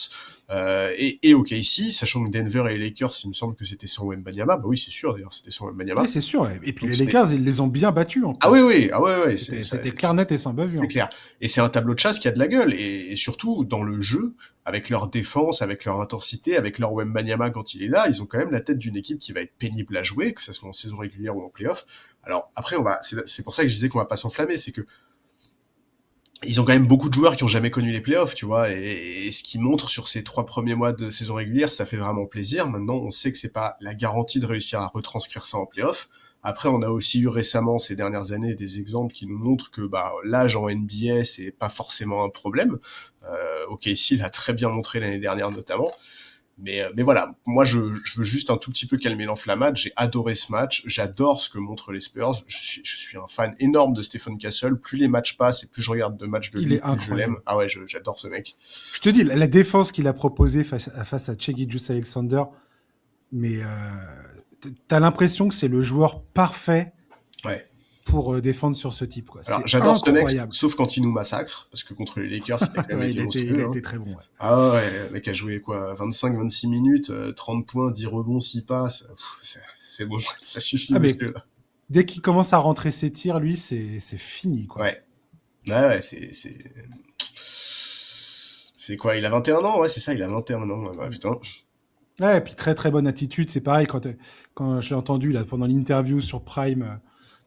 et OKC, sachant que Denver et les Lakers, il me semble que c'était sans Wembanyama. Bah oui, c'est sûr, d'ailleurs, c'était sans Oui, Wembanyama. c'est sûr. Ouais. Et puis Donc les c'est... Lakers, ils les ont bien battus en Ah oui, plus. oui, ah ouais, ouais, C'était clair, net et sans c'est bavure. clair. Et c'est un tableau de chasse qui a de la gueule. Et surtout, dans le jeu, avec leur défense, avec leur intensité, avec leur Wembanyama quand il est là, ils ont quand même la tête d'une équipe qui va être pénible à jouer, que ce soit en saison régulière ou en playoff. Alors après, c'est pour ça que je disais qu'on va pas s'enflammer, c'est que ils ont quand même beaucoup de joueurs qui ont jamais connu les playoffs, tu vois, et ce qui montre sur ces 3 premiers mois de saison régulière, ça fait vraiment plaisir. Maintenant, on sait que c'est pas la garantie de réussir à retranscrire ça en playoff. Après, on a aussi eu récemment, ces dernières années, des exemples qui nous montrent que bah, l'âge en NBA, c'est pas forcément un problème. OKC l'a très bien montré l'année dernière notamment. Mais voilà, moi je veux juste un tout petit peu calmer l'enflammade. J'ai adoré ce match, j'adore ce que montrent les Spurs. Je suis un fan énorme de Stephen Castle. Plus les matchs passent et plus je regarde de matchs de Il lui, est plus je l'aime. incroyable. Ah ouais, j'adore ce mec. Je te dis, la défense qu'il a proposée face à Cheggy Alexander, mais t'as l'impression que c'est le joueur parfait Ouais. pour défendre sur ce type, quoi. Alors C'est j'adore ce mec, incroyable. sauf quand il nous massacre, parce que contre les Lakers, il a quand même Ouais, été il a été, il monstrueux. a Hein. été très bon. Ouais. Ah ouais, le mec a joué quoi, 25-26 minutes, 30 points, 10 rebonds, 6 passes. C'est bon, ça suffit, Ah, mais monsieur. dès qu'il commence à rentrer ses tirs, lui, c'est fini, quoi. Ouais. Ouais, c'est quoi, il a 21 ans? Ouais, c'est ça, il a 21 ans. Ouais, putain. Ouais, et puis très très bonne attitude. C'est pareil quand je l'ai entendu là pendant l'interview sur Prime,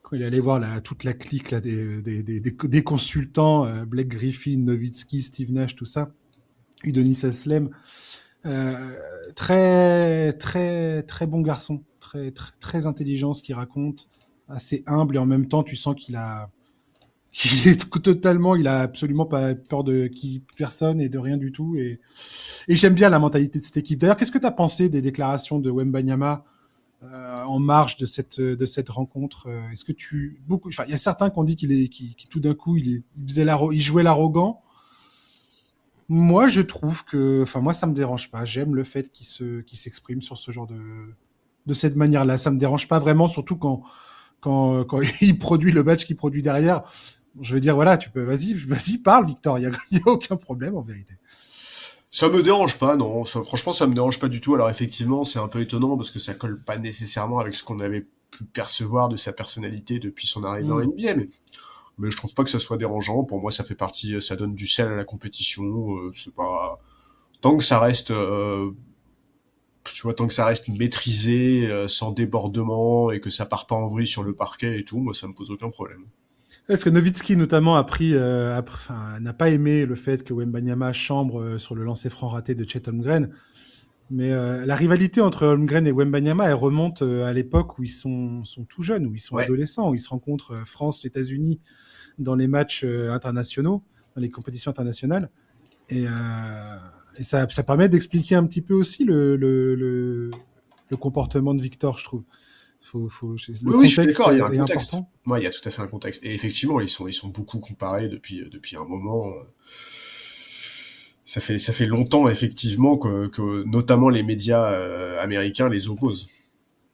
quand il allait voir toute la clique là des consultants, Blake Griffin, Nowitzki, Steve Nash, tout ça, Udonis Haslem, euh, très très très bon garçon, très très, très intelligent ce qu'il raconte, assez humble et en même temps tu sens il a absolument pas peur de personne et de rien du tout. Et j'aime bien la mentalité de cette équipe. D'ailleurs, qu'est-ce que tu as pensé des déclarations de Wembanyama en marge de cette rencontre? Est-ce que enfin, il y a certains qui ont dit qu'il tout d'un coup, il jouait l'arrogant. Moi, je trouve que, enfin, moi, ça me dérange pas. J'aime le fait qu'il s'exprime sur ce genre de cette manière-là. Ça me dérange pas vraiment, surtout quand il produit le match qu'il produit derrière. Je veux dire, voilà, tu peux, vas-y, parle, Victor. Il y a aucun problème en vérité. Ça me dérange pas, non. Franchement, ça me dérange pas du tout. Alors effectivement, c'est un peu étonnant parce que ça colle pas nécessairement avec ce qu'on avait pu percevoir de sa personnalité depuis son arrivée en Mm. NBA, mais je trouve pas que ça soit dérangeant. Pour moi, ça fait partie, ça donne du sel à la compétition. C'est pas tant que ça reste, tu vois, tant que ça reste maîtrisé, sans débordement et que ça part pas en vrille sur le parquet et tout, moi, ça me pose aucun problème. Est-ce que Nowitzki notamment n'a pas aimé le fait que Wembanyama chambre sur le lancer franc raté de Chet Holmgren, mais la rivalité entre Holmgren et Wembanyama, elle remonte à l'époque où ils sont tout jeunes, où ils sont Ouais, adolescents, où ils se rencontrent France, États-Unis dans les matchs internationaux, dans les compétitions internationales, et, ça permet d'expliquer un petit peu aussi le comportement de Victor, je trouve. Le oui, oui, je suis contexte d'accord, il y a un est contexte. important. Ouais, il y a tout à fait un contexte. Et effectivement, ils sont beaucoup comparés depuis un moment. Ça fait longtemps, effectivement, que notamment les médias américains les opposent.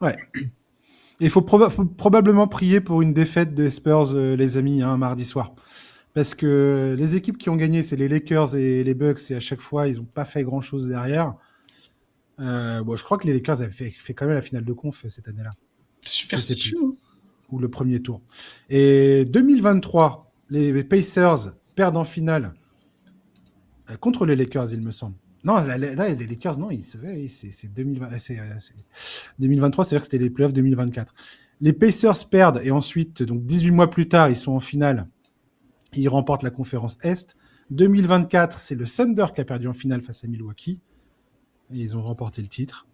Ouais. Il faut probablement prier pour une défaite des Spurs, les amis, hein, mardi soir. Parce que les équipes qui ont gagné, c'est les Lakers et les Bucks, et à chaque fois, ils n'ont pas fait grand-chose derrière. Bon, je crois que les Lakers avaient fait quand même la finale de conf cette année-là. C'est Je sais plus. superstitieux, hein. Ou le premier tour. Et 2023, les Pacers perdent en finale contre les Lakers, il me semble. Non, là, les Lakers, non, c'est 2020, c'est 2023, c'est-à-dire que c'était les playoffs 2024. Les Pacers perdent et ensuite, donc 18 mois plus tard, ils sont en finale. Ils remportent la conférence Est. 2024, c'est le Thunder qui a perdu en finale face à Milwaukee. Et ils ont remporté le titre.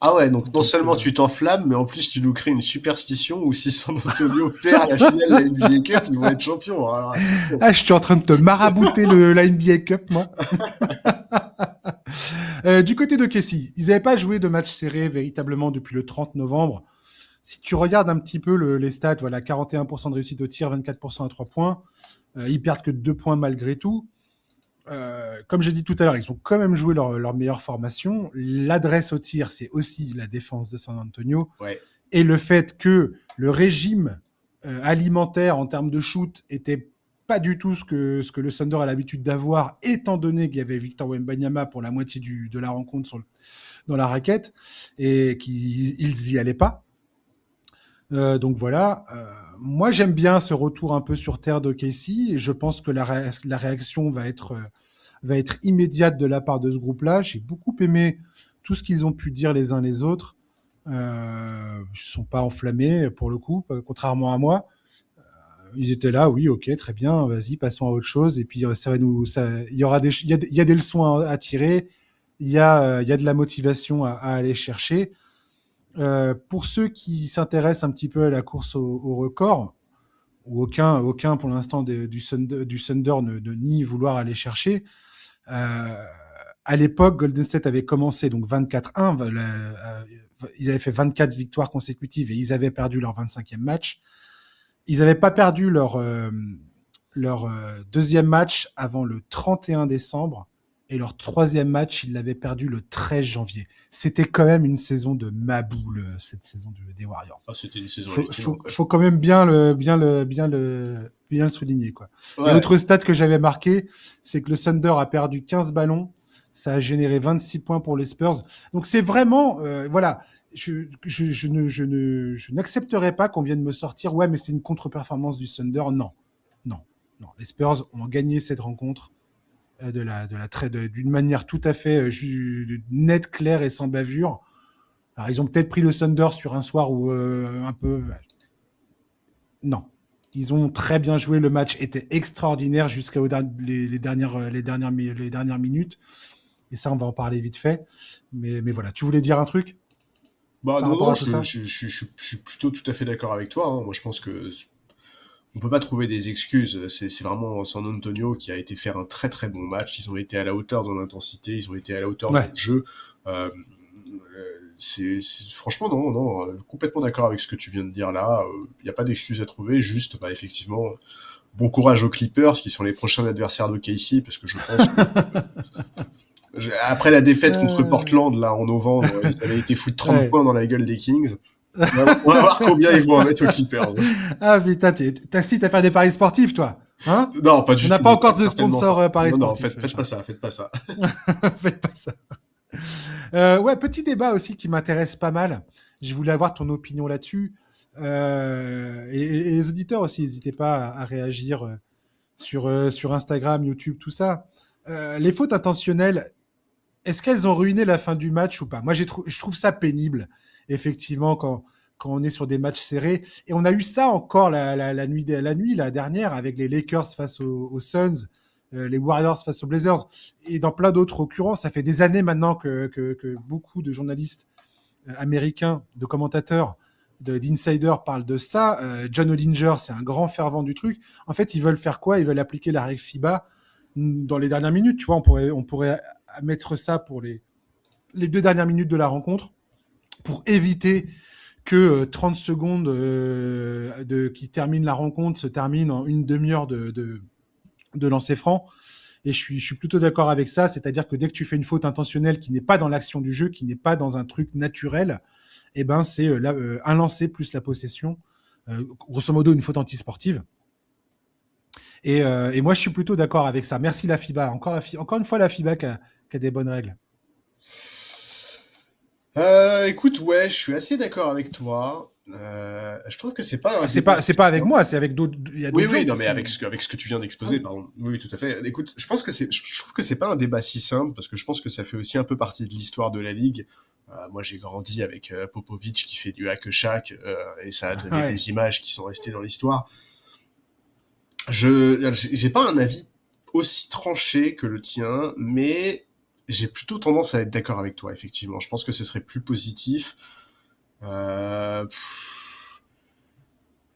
Ah ouais, donc non Donc, seulement tu t'enflammes, mais en plus tu nous crées une superstition où si San Antonio perd la finale de la NBA Cup, ils vont être champions. Alors, attention. je suis en train de te marabouter la NBA Cup, moi. Du côté de Casey, ils n'avaient pas joué de match serré véritablement depuis le 30 novembre. Si tu regardes un petit peu les stats, voilà, 41% de réussite au tir, 24% à 3 points. Ils perdent que 2 points malgré tout. Comme j'ai dit tout à l'heure, ils ont quand même joué leur meilleure formation. L'adresse au tir, c'est aussi la défense de San Antonio. Ouais. Et le fait que le régime alimentaire en termes de shoot était pas du tout ce que le Thunder a l'habitude d'avoir, étant donné qu'il y avait Victor Wembanyama pour la moitié de la rencontre dans la raquette, et qu'ils y allaient pas. Donc voilà, moi j'aime bien ce retour un peu sur terre de Casey, et je pense que la réaction va être immédiate de la part de ce groupe-là. J'ai beaucoup aimé tout ce qu'ils ont pu dire les uns les autres. Ils ne sont pas enflammés pour le coup, contrairement à moi. Ils étaient là, oui, ok, très bien, vas-y, passons à autre chose. Et puis il y a des leçons à tirer, il y a de la motivation à aller chercher. Pour ceux qui s'intéressent un petit peu à la course au record, où aucun pour l'instant du Thunder ne nie vouloir aller chercher. À l'époque, Golden State avait commencé donc 24-1. Ils avaient fait 24 victoires consécutives et ils avaient perdu leur 25e match. Ils n'avaient pas perdu leur deuxième match avant le 31 décembre. Et leur troisième match, ils l'avaient perdu le 13 janvier. C'était quand même une saison de maboule, cette saison des Warriors. Ah, c'était une saison Faut quand même bien le souligner, quoi. Ouais. Et autre stat que j'avais marqué, c'est que le Thunder a perdu 15 ballons. Ça a généré 26 points pour les Spurs. Donc c'est vraiment, voilà, je n'accepterai pas qu'on vienne me sortir, ouais, mais c'est une contre-performance du Thunder. Non, non, non. Les Spurs ont gagné cette rencontre d'une manière tout à fait nette, claire et sans bavure. Alors, ils ont peut-être pris le Thunder sur un soir où un peu. Non. Ils ont très bien joué. Le match était extraordinaire jusqu'aux les dernières minutes. Et ça, on va en parler vite fait. Mais voilà. Tu voulais dire un truc Bah par non, rapport non, à tout ça? je suis plutôt tout à fait d'accord avec toi, hein. Moi, je pense que on peut pas trouver des excuses. C'est vraiment San Antonio qui a été faire un très très bon match. Ils ont été à la hauteur de l'intensité, ils ont été à la hauteur Ouais. du jeu. Franchement non, complètement d'accord avec ce que tu viens de dire là. Il n'y a pas d'excuses à trouver. Juste, bah effectivement, bon courage aux Clippers qui sont les prochains adversaires de Casey parce que Après la défaite contre Euh, Portland, là, en novembre, ils avaient été foutre 30 ouais. points dans la gueule des Kings. On va voir combien ils vont en mettre aux Clippers. Ah putain, t'as fait des paris sportifs, toi, hein? Non, pas On du n'a tout, pas mais encore de certainement sponsor pas. paris Non, non, sportifs, faites pas Charles. ça, faites pas ça. Faites pas ça. Ouais, petit débat aussi qui m'intéresse pas mal. Je voulais avoir ton opinion là-dessus. Et les auditeurs aussi, n'hésitez pas à réagir sur Instagram, YouTube, tout ça. Les fautes intentionnelles, est-ce qu'elles ont ruiné la fin du match ou pas? Moi, je trouve ça pénible, effectivement, quand on est sur des matchs serrés. Et on a eu ça encore la nuit la dernière avec les Lakers face aux Suns, les Warriors face aux Blazers, et dans plein d'autres occurrences. Ça fait des années maintenant que beaucoup de journalistes américains, de commentateurs, d'insiders parlent de ça. John Hollinger, c'est un grand fervent du truc. En fait, ils veulent faire quoi? Ils veulent appliquer la règle FIBA dans les dernières minutes. Tu vois, on pourrait mettre ça pour les 2 dernières minutes de la rencontre pour éviter que 30 secondes qui terminent la rencontre se terminent en une demi-heure de lancer franc. Et je suis plutôt d'accord avec ça, c'est-à-dire que dès que tu fais une faute intentionnelle qui n'est pas dans l'action du jeu, qui n'est pas dans un truc naturel, eh ben c'est un lancer plus la possession, grosso modo une faute antisportive. Et moi je suis plutôt d'accord avec ça. Merci la FIBA, encore une fois la FIBA qui a des bonnes règles. Écoute, ouais, je suis assez d'accord avec toi. Je trouve que c'est pas un C'est débat pas c'est si pas avec simple. moi, c'est avec d'autres. Il y a Oui, d'autres oui, gens non, qui mais sont. avec ce que tu viens Ah d'exposer, pardon. Oui, oui, tout à fait. Écoute, je trouve que c'est pas un débat si simple parce que je pense que ça fait aussi un peu partie de l'histoire de la ligue. Moi, j'ai grandi avec Popovic qui fait du hack-shack et ça a donné Ouais. des images qui sont restées dans l'histoire. J'ai pas un avis aussi tranché que le tien, mais j'ai plutôt tendance à être d'accord avec toi, effectivement. Je pense que ce serait plus positif. Euh,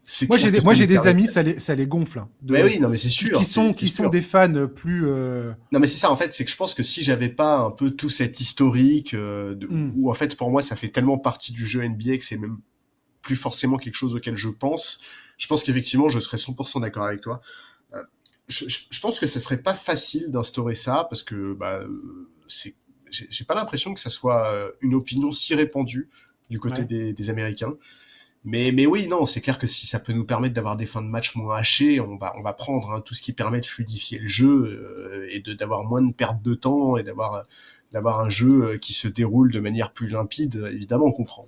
c'est Moi clair j'ai que des, ça moi j'ai nous des permet. amis, ça les gonfle, hein, Mais oui, non, mais c'est qui sûr, sont c'est qui sont sûr. des fans plus. Non, mais c'est ça, en fait, c'est que je pense que si j'avais pas un peu tout cet historique, Hmm. où en fait, pour moi, ça fait tellement partie du jeu NBA que c'est même plus forcément quelque chose auquel je pense qu'effectivement, je serais 100% d'accord avec toi. Euh, je pense que ce serait pas facile d'instaurer ça, parce que, bah, j'ai pas l'impression que ça soit une opinion si répandue du côté Ouais. des Américains. Mais oui, non, c'est clair que si ça peut nous permettre d'avoir des fins de match moins hachées, on va prendre hein, tout ce qui permet de fluidifier le jeu et d'avoir moins de perte de temps et d'avoir un jeu qui se déroule de manière plus limpide. Évidemment, on comprend.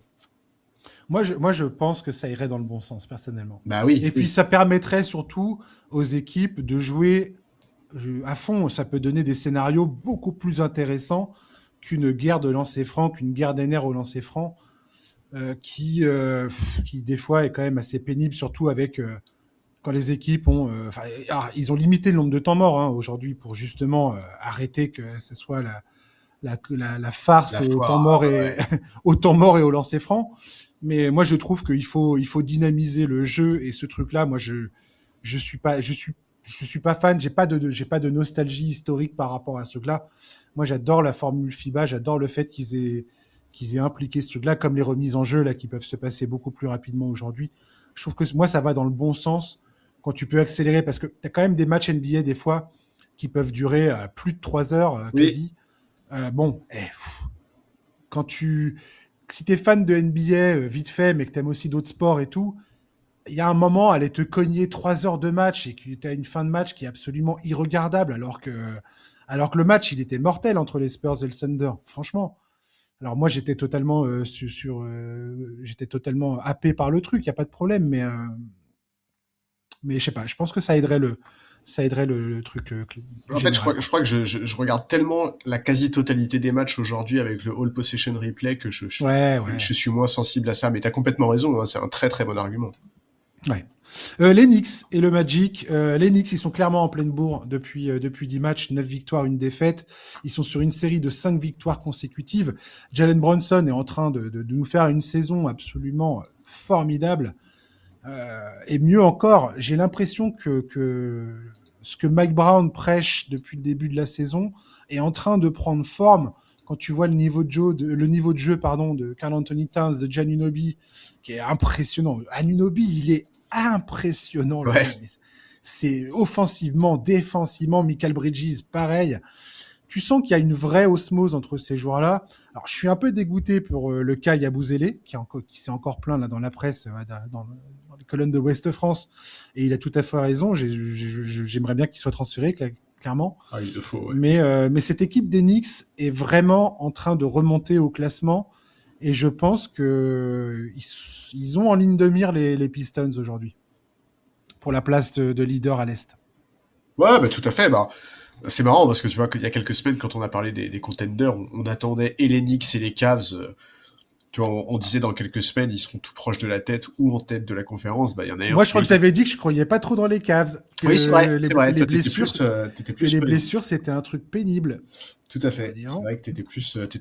Moi je pense que ça irait dans le bon sens personnellement. Bah oui, Et puis oui. ça permettrait surtout aux équipes de jouer à fond. Ça peut donner des scénarios beaucoup plus intéressants qu'une guerre de lancer franc, qu'une guerre des nerfs au lancer franc, qui des fois est quand même assez pénible, surtout avec quand les équipes ont, ils ont limité le nombre de temps morts hein, aujourd'hui pour justement arrêter que ce soit la farce La au temps foire, mort et ouais. au temps mort et au lancer franc. Mais moi, je trouve qu'il faut dynamiser le jeu et ce truc-là. Moi, je suis pas fan. J'ai pas de nostalgie historique par rapport à ce truc-là. Moi, j'adore la formule FIBA. J'adore le fait qu'ils aient impliqué ce truc-là, comme les remises en jeu là qui peuvent se passer beaucoup plus rapidement aujourd'hui. Je trouve que moi, ça va dans le bon sens quand tu peux accélérer parce que tu as quand même des matchs NBA des fois qui peuvent durer plus de 3 heures Oui, quasi. Bon, quand si t'es fan de NBA vite fait, mais que t'aimes aussi d'autres sports et tout, il y a un moment, aller te cogner 3 heures de match et que t'as une fin de match qui est absolument irregardable, alors que le match, il était mortel entre les Spurs et le Thunder. Franchement. Alors moi, j'étais totalement j'étais totalement happé par le truc, il y a pas de problème, mais je sais pas, je pense que ça aiderait le truc en fait, général, je quoi. crois que je regarde tellement la quasi-totalité des matchs aujourd'hui avec le All Possession Replay que Ouais, ouais. je suis moins sensible à ça. Mais t'as complètement raison, hein, c'est un très très bon argument. Ouais. Les Knicks et le Magic. Les Knicks, ils sont clairement en pleine bourre depuis 10 matchs, 9 victoires, une défaite. Ils sont sur une série de 5 victoires consécutives. Jalen Brunson est en train de nous faire une saison absolument formidable. Et mieux encore, j'ai l'impression que ce que Mike Brown prêche depuis le début de la saison est en train de prendre forme. Quand tu vois le niveau de jeu pardon, de Karl Anthony Towns, de Giannunoby, qui est impressionnant. Anunoby, il est impressionnant, le mec. Ouais. Mais c'est offensivement, défensivement. Michael Bridges, pareil. tu sens qu'il y a une vraie osmose entre ces joueurs-là. Alors, je suis un peu dégoûté pour le cas Yabusele, qui s'est encore plaint là dans la presse, dans les colonnes de Ouest France, et il a tout à fait raison. J'aimerais bien qu'il soit transféré, clairement. Ah, il le faut, ouais. Mais cette équipe des Knicks est vraiment en train de remonter au classement, et je pense que ils ont en ligne de mire les Pistons aujourd'hui pour la place de leader à l'Est. Ouais, bah, tout à fait. Bah, c'est marrant parce que tu vois qu'il y a quelques semaines, quand on a parlé des contenders, on attendait et les Knicks et les Cavs. Tu vois, on disait dans quelques semaines, ils seront tout proches de la tête ou en tête de la conférence. Bah, il y en a un. Moi, je crois que tu avais dit que je croyais pas trop dans les Cavs, que Oui, c'est vrai, les, c'est vrai. les Toi, blessures, t'étais que plus les sur les Knicks. blessures, c'était un truc pénible. Tout à fait. C'est vrai que t'étais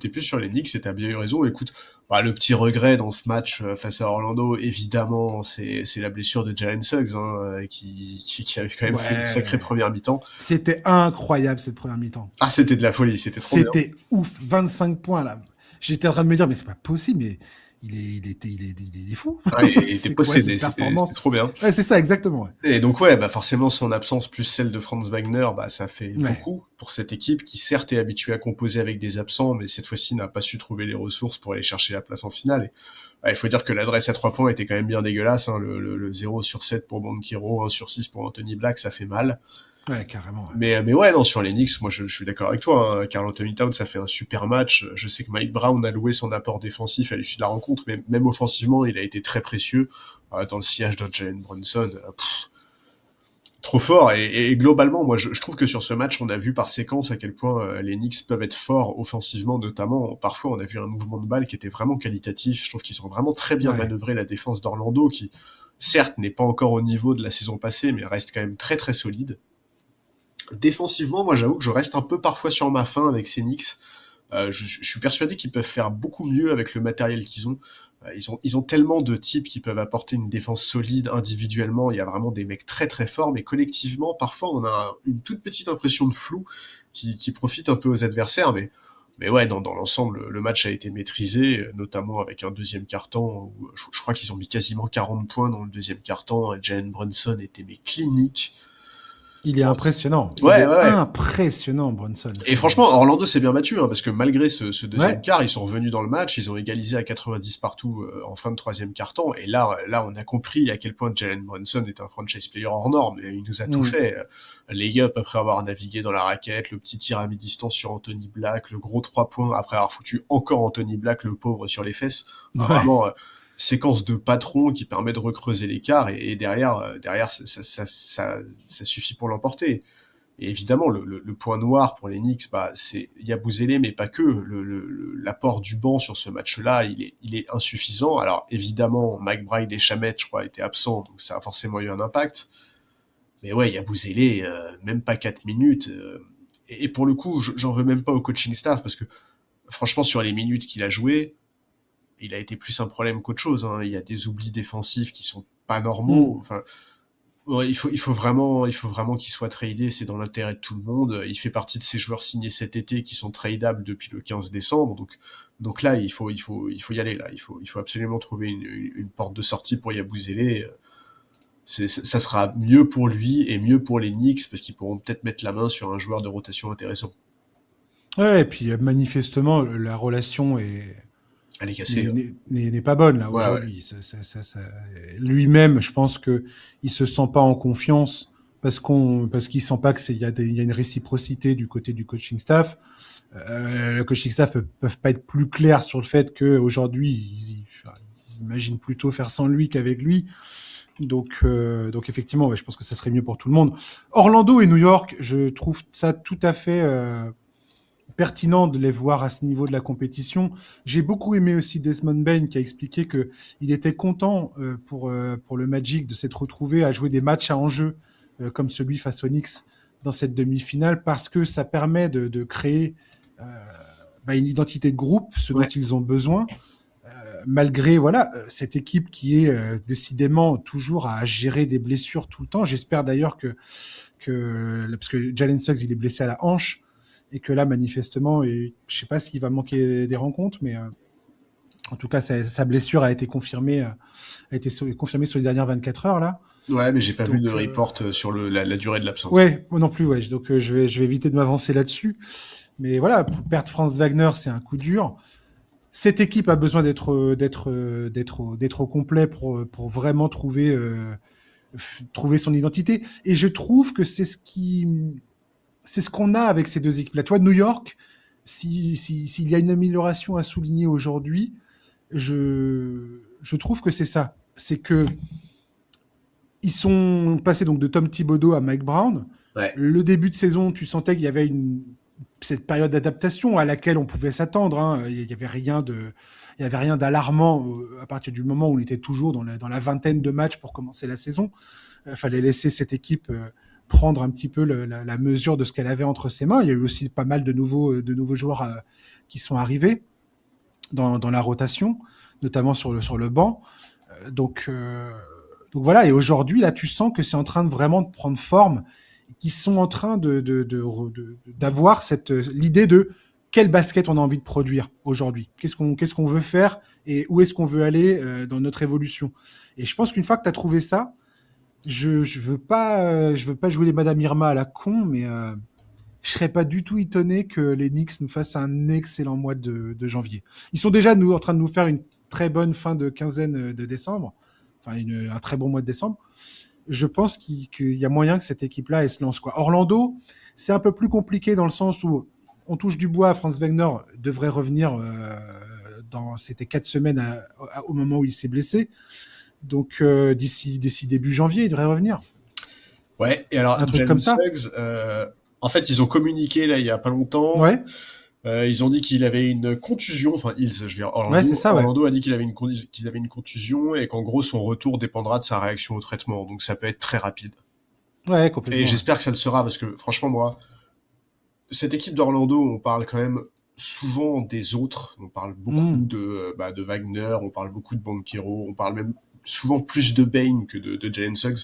plus sur les Knicks et t'as bien eu raison. Écoute, bah, le petit regret dans ce match face à Orlando, évidemment, c'est la blessure de Jalen Suggs, hein, qui avait quand même fait une sacrée Ouais, première mi-temps. c'était incroyable cette première mi-temps. Ah, c'était de la folie, c'était trop bien. C'était ouf, 25 points là. J'étais en train de me dire, mais c'est pas possible, mais il est fou. Ah, il était C'est quoi possédé, cette c'était performance? trop bien. Ouais, c'est ça, exactement. Ouais. Et donc ouais, bah forcément son absence plus celle de Franz Wagner, bah ça fait Ouais. beaucoup pour cette équipe qui certes est habituée à composer avec des absents, mais cette fois-ci n'a pas su trouver les ressources pour aller chercher la place en finale. Et, il faut dire que l'adresse à 3 points était quand même bien dégueulasse, hein. Le 0 sur 7 pour Banchero, 1 sur 6 pour Anthony Black, ça fait mal. Ouais, carrément. Ouais. Mais ouais, non, sur les Knicks, moi je suis d'accord avec toi, hein. Karl Anthony Towns, ça fait un super match. Je sais que Mike Brown a loué son apport défensif à l'issue de la rencontre, mais même offensivement, il a été très précieux dans le sillage de Jalen Brunson. Trop fort. Et globalement, moi, je trouve que sur ce match, on a vu par séquence à quel point les Knicks peuvent être forts offensivement, notamment. Parfois, on a vu un mouvement de balle qui était vraiment qualitatif. Je trouve qu'ils ont vraiment très bien Ouais. manœuvré la défense d'Orlando, qui, certes, n'est pas encore au niveau de la saison passée, mais reste quand même très très solide. Défensivement, moi, j'avoue que je reste un peu parfois sur ma faim avec ces Knicks. Je suis persuadé qu'ils peuvent faire beaucoup mieux avec le matériel qu'ils ont. Ils ont tellement de types qui peuvent apporter une défense solide individuellement. Il y a vraiment des mecs très très forts, mais collectivement, parfois, on a une toute petite impression de flou qui profite un peu aux adversaires. Mais ouais, dans l'ensemble, le match a été maîtrisé, notamment avec un deuxième quart-temps où je crois qu'ils ont mis quasiment 40 points dans le deuxième quart-temps. Jalen Brunson était mais clinique. Il est impressionnant. Il Ouais, est ouais, ouais. impressionnant, Brunson. Et franchement, Orlando s'est bien battu, hein, parce que malgré ce deuxième Ouais. quart, ils sont revenus dans le match, ils ont égalisé à 90 partout en fin de troisième quart-temps, et là, on a compris à quel point Jalen Brunson est un franchise player hors norme, et il nous a tout Mm. fait. Lay-up après avoir navigué dans la raquette, le petit tir à mi-distance sur Anthony Black, le gros 3 points après avoir foutu encore Anthony Black, le pauvre, sur les fesses. Enfin, Ouais. vraiment, séquence de patron qui permet de recreuser l'écart, et derrière ça suffit pour l'emporter. Et évidemment, le point noir pour les Knicks, bah, c'est Yabusele, mais pas que. L'apport du banc sur ce match-là, il est insuffisant. Alors évidemment, McBride et Shamet, je crois, étaient absents, donc ça a forcément eu un impact. Mais ouais, Yabusele, même pas 4 minutes. Et pour le coup, j'en veux même pas au coaching staff, parce que franchement, sur les minutes qu'il a joué, il a été plus un problème qu'autre chose, hein. Il y a des oublis défensifs qui sont pas normaux. Mm. Enfin, ouais, il faut vraiment qu'il soit tradé, c'est dans l'intérêt de tout le monde. Il fait partie de ces joueurs signés cet été qui sont tradables depuis le 15 décembre. Donc là, il faut y aller, là. Il faut absolument trouver une porte de sortie pour Yabusele. Ça sera mieux pour lui et mieux pour les Knicks parce qu'ils pourront peut-être mettre la main sur un joueur de rotation intéressant. Ouais, et puis manifestement, la relation Allez, casser, hein. n'est pas bonne là Ouais, ouais. aujourd'hui. Lui-même, je pense que il se sent pas en confiance parce qu'il sent pas que il y a une réciprocité du côté du coaching staff. Le coaching staff peuvent pas être plus clairs sur le fait que aujourd'hui ils imaginent plutôt faire sans lui qu'avec lui. Donc effectivement, ouais, je pense que ça serait mieux pour tout le monde. Orlando et New York, je trouve ça tout à fait pertinent de les voir à ce niveau de la compétition. J'ai beaucoup aimé aussi Desmond Bain qui a expliqué que il était content pour le Magic de s'être retrouvé à jouer des matchs à enjeu comme celui face aux Knicks dans cette demi-finale parce que ça permet de créer euh, une identité de groupe, ce dont Ouais. ils ont besoin. Malgré voilà cette équipe qui est décidément toujours à gérer des blessures tout le temps. J'espère d'ailleurs que parce que Jalen Suggs il est blessé à la hanche et que là manifestement et je sais pas s'il va manquer des rencontres mais en tout cas sa blessure a été confirmée confirmée sur les dernières 24 heures là. Ouais, mais j'ai pas vu de Donc report sur la durée de l'absence. ouais, moi non plus ouais. Donc je vais éviter de m'avancer là-dessus. Mais voilà, pour perdre Franz Wagner, c'est un coup dur. Cette équipe a besoin d'être au complet pour vraiment trouver son identité. Et je trouve que c'est ce qu'on a avec ces deux équipes-là. Toi, New York, s'il y a une amélioration à souligner aujourd'hui, je trouve que c'est ça. C'est que ils sont passés donc de Tom Thibodeau à Mike Brown. Ouais. Le début de saison, tu sentais qu'il y avait cette période d'adaptation à laquelle on pouvait s'attendre. Hein. Il y avait rien d'alarmant à partir du moment où on était toujours dans la vingtaine de matchs pour commencer la saison. Fallait laisser cette équipe prendre un petit peu la mesure de ce qu'elle avait entre ses mains. Il y a eu aussi pas mal de nouveaux joueurs qui sont arrivés dans la rotation, notamment sur le banc. Euh, donc, euh, donc voilà, et aujourd'hui, là, tu sens que c'est en train de vraiment de prendre forme, qu'ils sont en train d'avoir l'idée de quel basket on a envie de produire aujourd'hui. Qu'est-ce qu'on veut faire et où est-ce qu'on veut aller dans notre évolution. Et je pense qu'une fois que tu as trouvé ça, je veux pas jouer les Madame Irma à la con, mais je serais pas du tout étonné que les Knicks nous fassent un excellent mois de janvier. Ils sont déjà en train de nous faire une très bonne fin de quinzaine de décembre, enfin un très bon mois de décembre. Je pense qu'il y a moyen que cette équipe-là elle se lance quoi. Orlando, c'est un peu plus compliqué dans le sens où on touche du bois. Franz Wagner devrait revenir c'était 4 semaines au moment où il s'est blessé. Donc d'ici début janvier, il devrait revenir. Ouais, et alors Un truc Jalen comme ça. Suggs, en fait, ils ont communiqué là il y a pas longtemps. Ouais, Ils ont dit qu'il avait une contusion. Enfin, je veux dire ouais, c'est Orlando. ça, ouais. Orlando a dit qu'il avait une contusion et qu'en gros son retour dépendra de sa réaction au traitement. Donc ça peut être très rapide. Ouais, Et complètement. Ouais. j'espère que ça le sera parce que franchement moi, cette équipe d'Orlando, on parle quand même souvent des autres. On parle beaucoup Mm. de Wagner, on parle beaucoup de Banchero, on parle même souvent plus de Bane que de Jalen Suggs.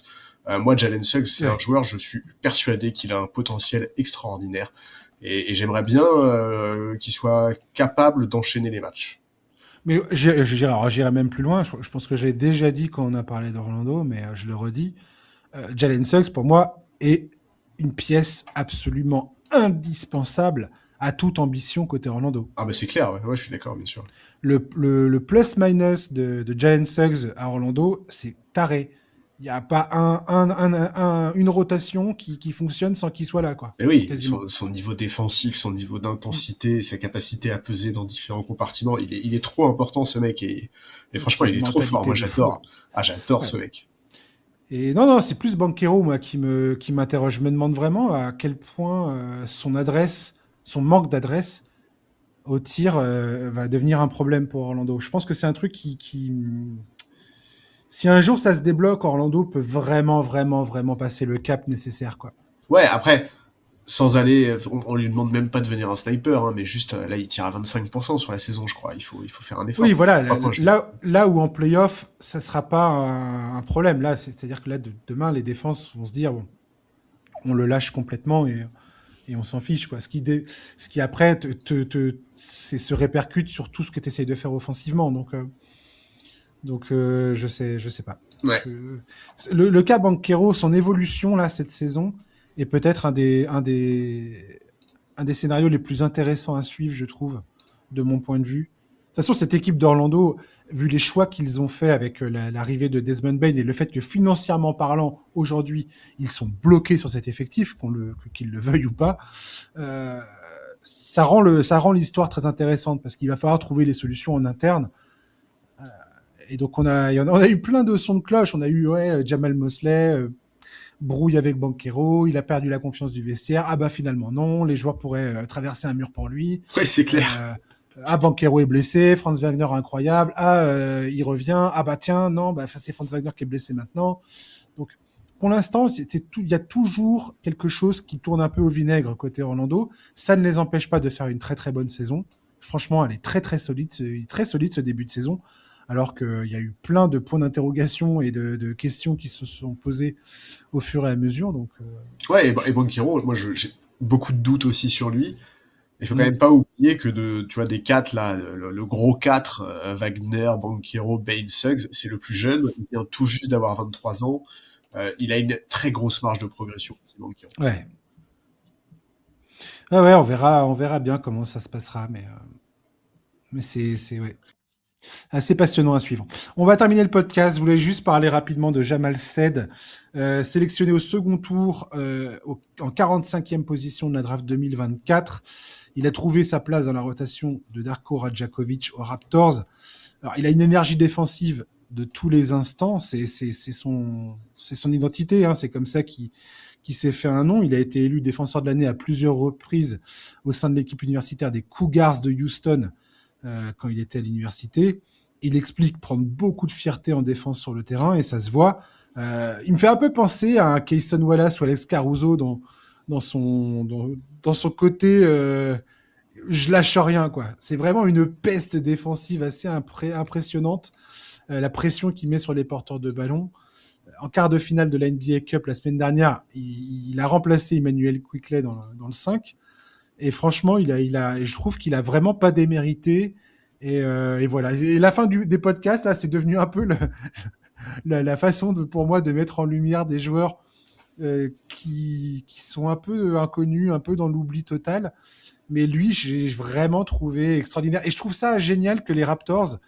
Moi, Jalen Suggs, c'est un Ouais. joueur, je suis persuadé qu'il a un potentiel extraordinaire. Et j'aimerais bien qu'il soit capable d'enchaîner les matchs. Mais j'irai même plus loin. Je pense que j'ai déjà dit quand on a parlé d'Orlando, mais je le redis. Jalen Suggs, pour moi, est une pièce absolument indispensable à toute ambition côté Orlando. Ah bah c'est clair, ouais, ouais, je suis d'accord, bien sûr. Le plus-minus de Jalen Suggs à Orlando, c'est taré. Il n'y a pas une rotation qui fonctionne sans qu'il soit là, quoi. Mais oui, Quasiment. son niveau défensif, son niveau Mm. d'intensité, sa capacité à peser dans différents compartiments, il est trop important ce mec et Et franchement puis il une est trop fort. mentalité Moi de fou. j'adore. Ah j'adore Ouais. ce mec. Et non, c'est plus Banquero, moi, qui m'interroge. Je me demande vraiment à quel point son manque d'adresse au tir va devenir un problème pour Orlando. Je pense que c'est un truc si un jour ça se débloque, Orlando peut vraiment, vraiment, vraiment passer le cap nécessaire, quoi. Ouais, après, sans aller, on lui demande même pas de devenir un sniper, hein, mais juste là il tire à 25% sur la saison, je crois. Il faut faire un Oui, effort. voilà, 3 points, je veux dire. là où en playoff, ça sera pas un problème. Là, c'est-à-dire que là, demain, les défenses vont se dire, bon, on le lâche complètement et on s'en fiche, quoi. Ce qui après se répercute sur tout ce que tu essayes de faire offensivement. Donc, je sais pas. Ouais. Je... le cas Banquero, son évolution là cette saison est peut-être un des scénarios les plus intéressants à suivre, je trouve, de mon point de vue. De toute façon, cette équipe d'Orlando, vu les choix qu'ils ont fait avec l'arrivée de Desmond Bane et le fait que financièrement parlant, aujourd'hui, ils sont bloqués sur cet effectif, qu'ils le veuillent ou pas, euh, ça rend l'histoire très intéressante parce qu'il va falloir trouver les solutions en interne. Et donc on a eu plein de sons de cloche. On a eu Jamal Mosley, brouille avec Banquero, il a perdu la confiance du vestiaire. Ah bah finalement non, les joueurs pourraient traverser un mur pour lui. Ouais, c'est clair. Euh, ah Banquero est blessé, Franz Wagner incroyable. Ah il revient. Ah bah tiens non, bah c'est Franz Wagner qui est blessé maintenant. Donc pour l'instant, il y a toujours quelque chose qui tourne un peu au vinaigre côté Orlando. Ça ne les empêche pas de faire une très très bonne saison. Franchement, elle est très solide ce début de saison. Alors qu'il y a eu plein de points d'interrogation et de questions qui se sont posées au fur et à mesure. Donc, Ouais, et Banchero, moi j'ai beaucoup de doutes aussi sur lui. Il faut quand mm, même pas oublier que tu vois, des quatre là, le gros 4, Wagner, Banchero, Bane, Suggs, c'est le plus jeune. Il vient tout juste d'avoir 23 ans. Il a une très grosse marge de progression, c'est Banchero. ouais. Ouais, on verra bien comment ça se passera, mais c'est ouais, assez passionnant à suivre. On va terminer le podcast. Je voulais juste parler rapidement de Jamal Said, sélectionné au second tour, en 45e position de la draft 2024. Il a trouvé sa place dans la rotation de Darko Rajakovic aux Raptors. Alors, il a une énergie défensive de tous les instants. C'est son identité. Hein. C'est comme ça qu'il s'est fait un nom. Il a été élu défenseur de l'année à plusieurs reprises au sein de l'équipe universitaire des Cougars de Houston quand il était à l'université. Il explique prendre beaucoup de fierté en défense sur le terrain et ça se voit. Il me fait un peu penser à un Kayson Wallace ou Alex Caruso dans dans son côté je lâche rien quoi. C'est vraiment une peste défensive assez impressionnante. La pression qu'il met sur les porteurs de ballon. En quart de finale de la NBA Cup la semaine dernière, il a remplacé Emmanuel Quickley dans le 5. Et franchement, je trouve qu'il a vraiment pas démérité. Et voilà. Et la fin des podcasts, là, c'est devenu un peu la façon pour moi de mettre en lumière des joueurs qui sont un peu inconnus, un peu dans l'oubli total. Mais lui, j'ai vraiment trouvé extraordinaire. Et je trouve ça génial que les Raptors.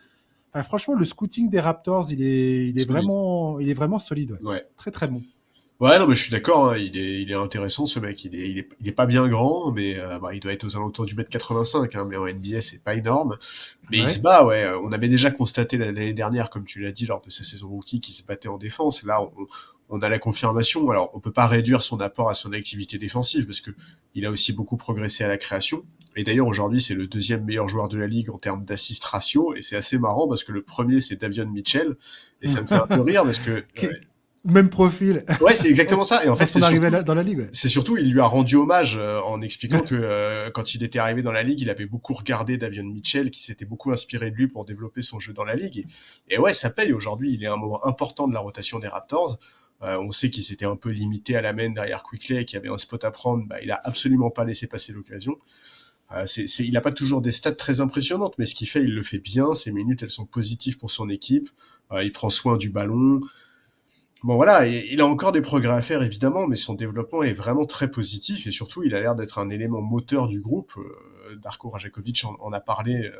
Enfin, franchement, le scouting des Raptors, Solide. il est vraiment solide. Ouais. Ouais. Très très bon. Ouais, non, mais je suis d'accord, hein, il est intéressant ce mec. Il est pas bien grand, mais bah, il doit être aux alentours du mètre 85, hein, mais en NBA c'est pas énorme. Mais il se Ouais. bat, ouais. On avait déjà constaté l'année dernière, comme tu l'as dit, lors de sa saison rookie, qu'il se battait en défense. Là, on a la confirmation. Alors, on peut pas réduire son apport à son activité défensive parce que il a aussi beaucoup progressé à la création. Et d'ailleurs, aujourd'hui, c'est le deuxième meilleur joueur de la ligue en termes d'assist ratio. Et c'est assez marrant parce que le premier, c'est Davion Mitchell. Et ça me fait un peu rire parce que Même profil ouais, c'est exactement ça. Et en dans fait, son arrivée dans la ligue. Ouais. c'est surtout, il lui a rendu hommage en expliquant que quand il était arrivé dans la ligue, il avait beaucoup regardé Davion Mitchell, qui s'était beaucoup inspiré de lui pour développer son jeu dans la ligue. Et ouais, ça paye aujourd'hui. Il est un moment important de la rotation des Raptors. On sait qu'il s'était un peu limité à la main derrière Quickley, qu'il y avait un spot à prendre. Bah, il a absolument pas laissé passer l'occasion. Il a pas toujours des stats très impressionnantes, mais ce qu'il fait, il le fait bien. Ses minutes, elles sont positives pour son équipe. Il prend soin du ballon. Bon voilà, il a encore des progrès à faire évidemment, mais son développement est vraiment très positif et surtout il a l'air d'être un élément moteur du groupe. Darko Rajakovic en a parlé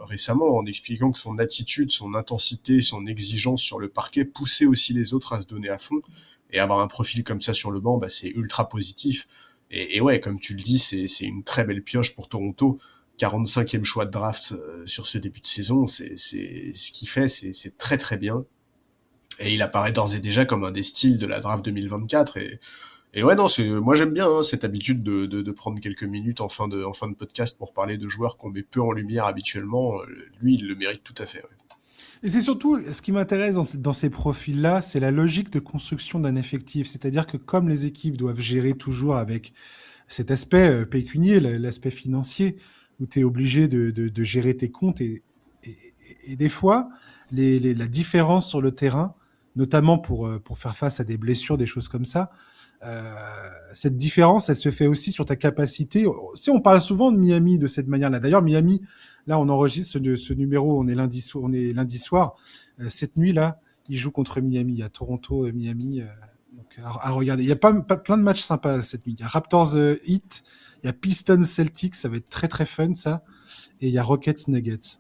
récemment en expliquant que son attitude, son intensité, son exigence sur le parquet poussait aussi les autres à se donner à fond et avoir un profil comme ça sur le banc, bah, c'est ultra positif. Et ouais, comme tu le dis, c'est une très belle pioche pour Toronto. 45e choix de draft sur ce début de saison, c'est ce qu'il fait, c'est très très bien. Et il apparaît d'ores et déjà comme un des styles de la draft 2024. Et ouais, non, moi j'aime bien hein, cette habitude de prendre quelques minutes en fin de podcast pour parler de joueurs qu'on met peu en lumière habituellement. Lui, il le mérite tout à fait. Ouais. Et c'est surtout, ce qui m'intéresse dans ces profils-là, c'est la logique de construction d'un effectif. C'est-à-dire que comme les équipes doivent gérer toujours avec cet aspect pécunier, l'aspect financier, où tu es obligé de gérer tes comptes et, et des fois, la différence sur le terrain, notamment pour faire face à des blessures, des choses comme ça, euh, cette différence, elle se fait aussi sur ta capacité. Tu sais, on parle souvent de Miami de cette manière-là. D'ailleurs, Miami, là, on enregistre ce numéro, on est lundi soir. Cette nuit-là, ils jouent contre Miami. Il y a Toronto et Miami. Donc, à regarder. Il y a pas plein de matchs sympas cette nuit. Il y a Raptors Heat, il y a Pistons Celtics, ça va être très très fun ça. Et il y a Rockets Nuggets.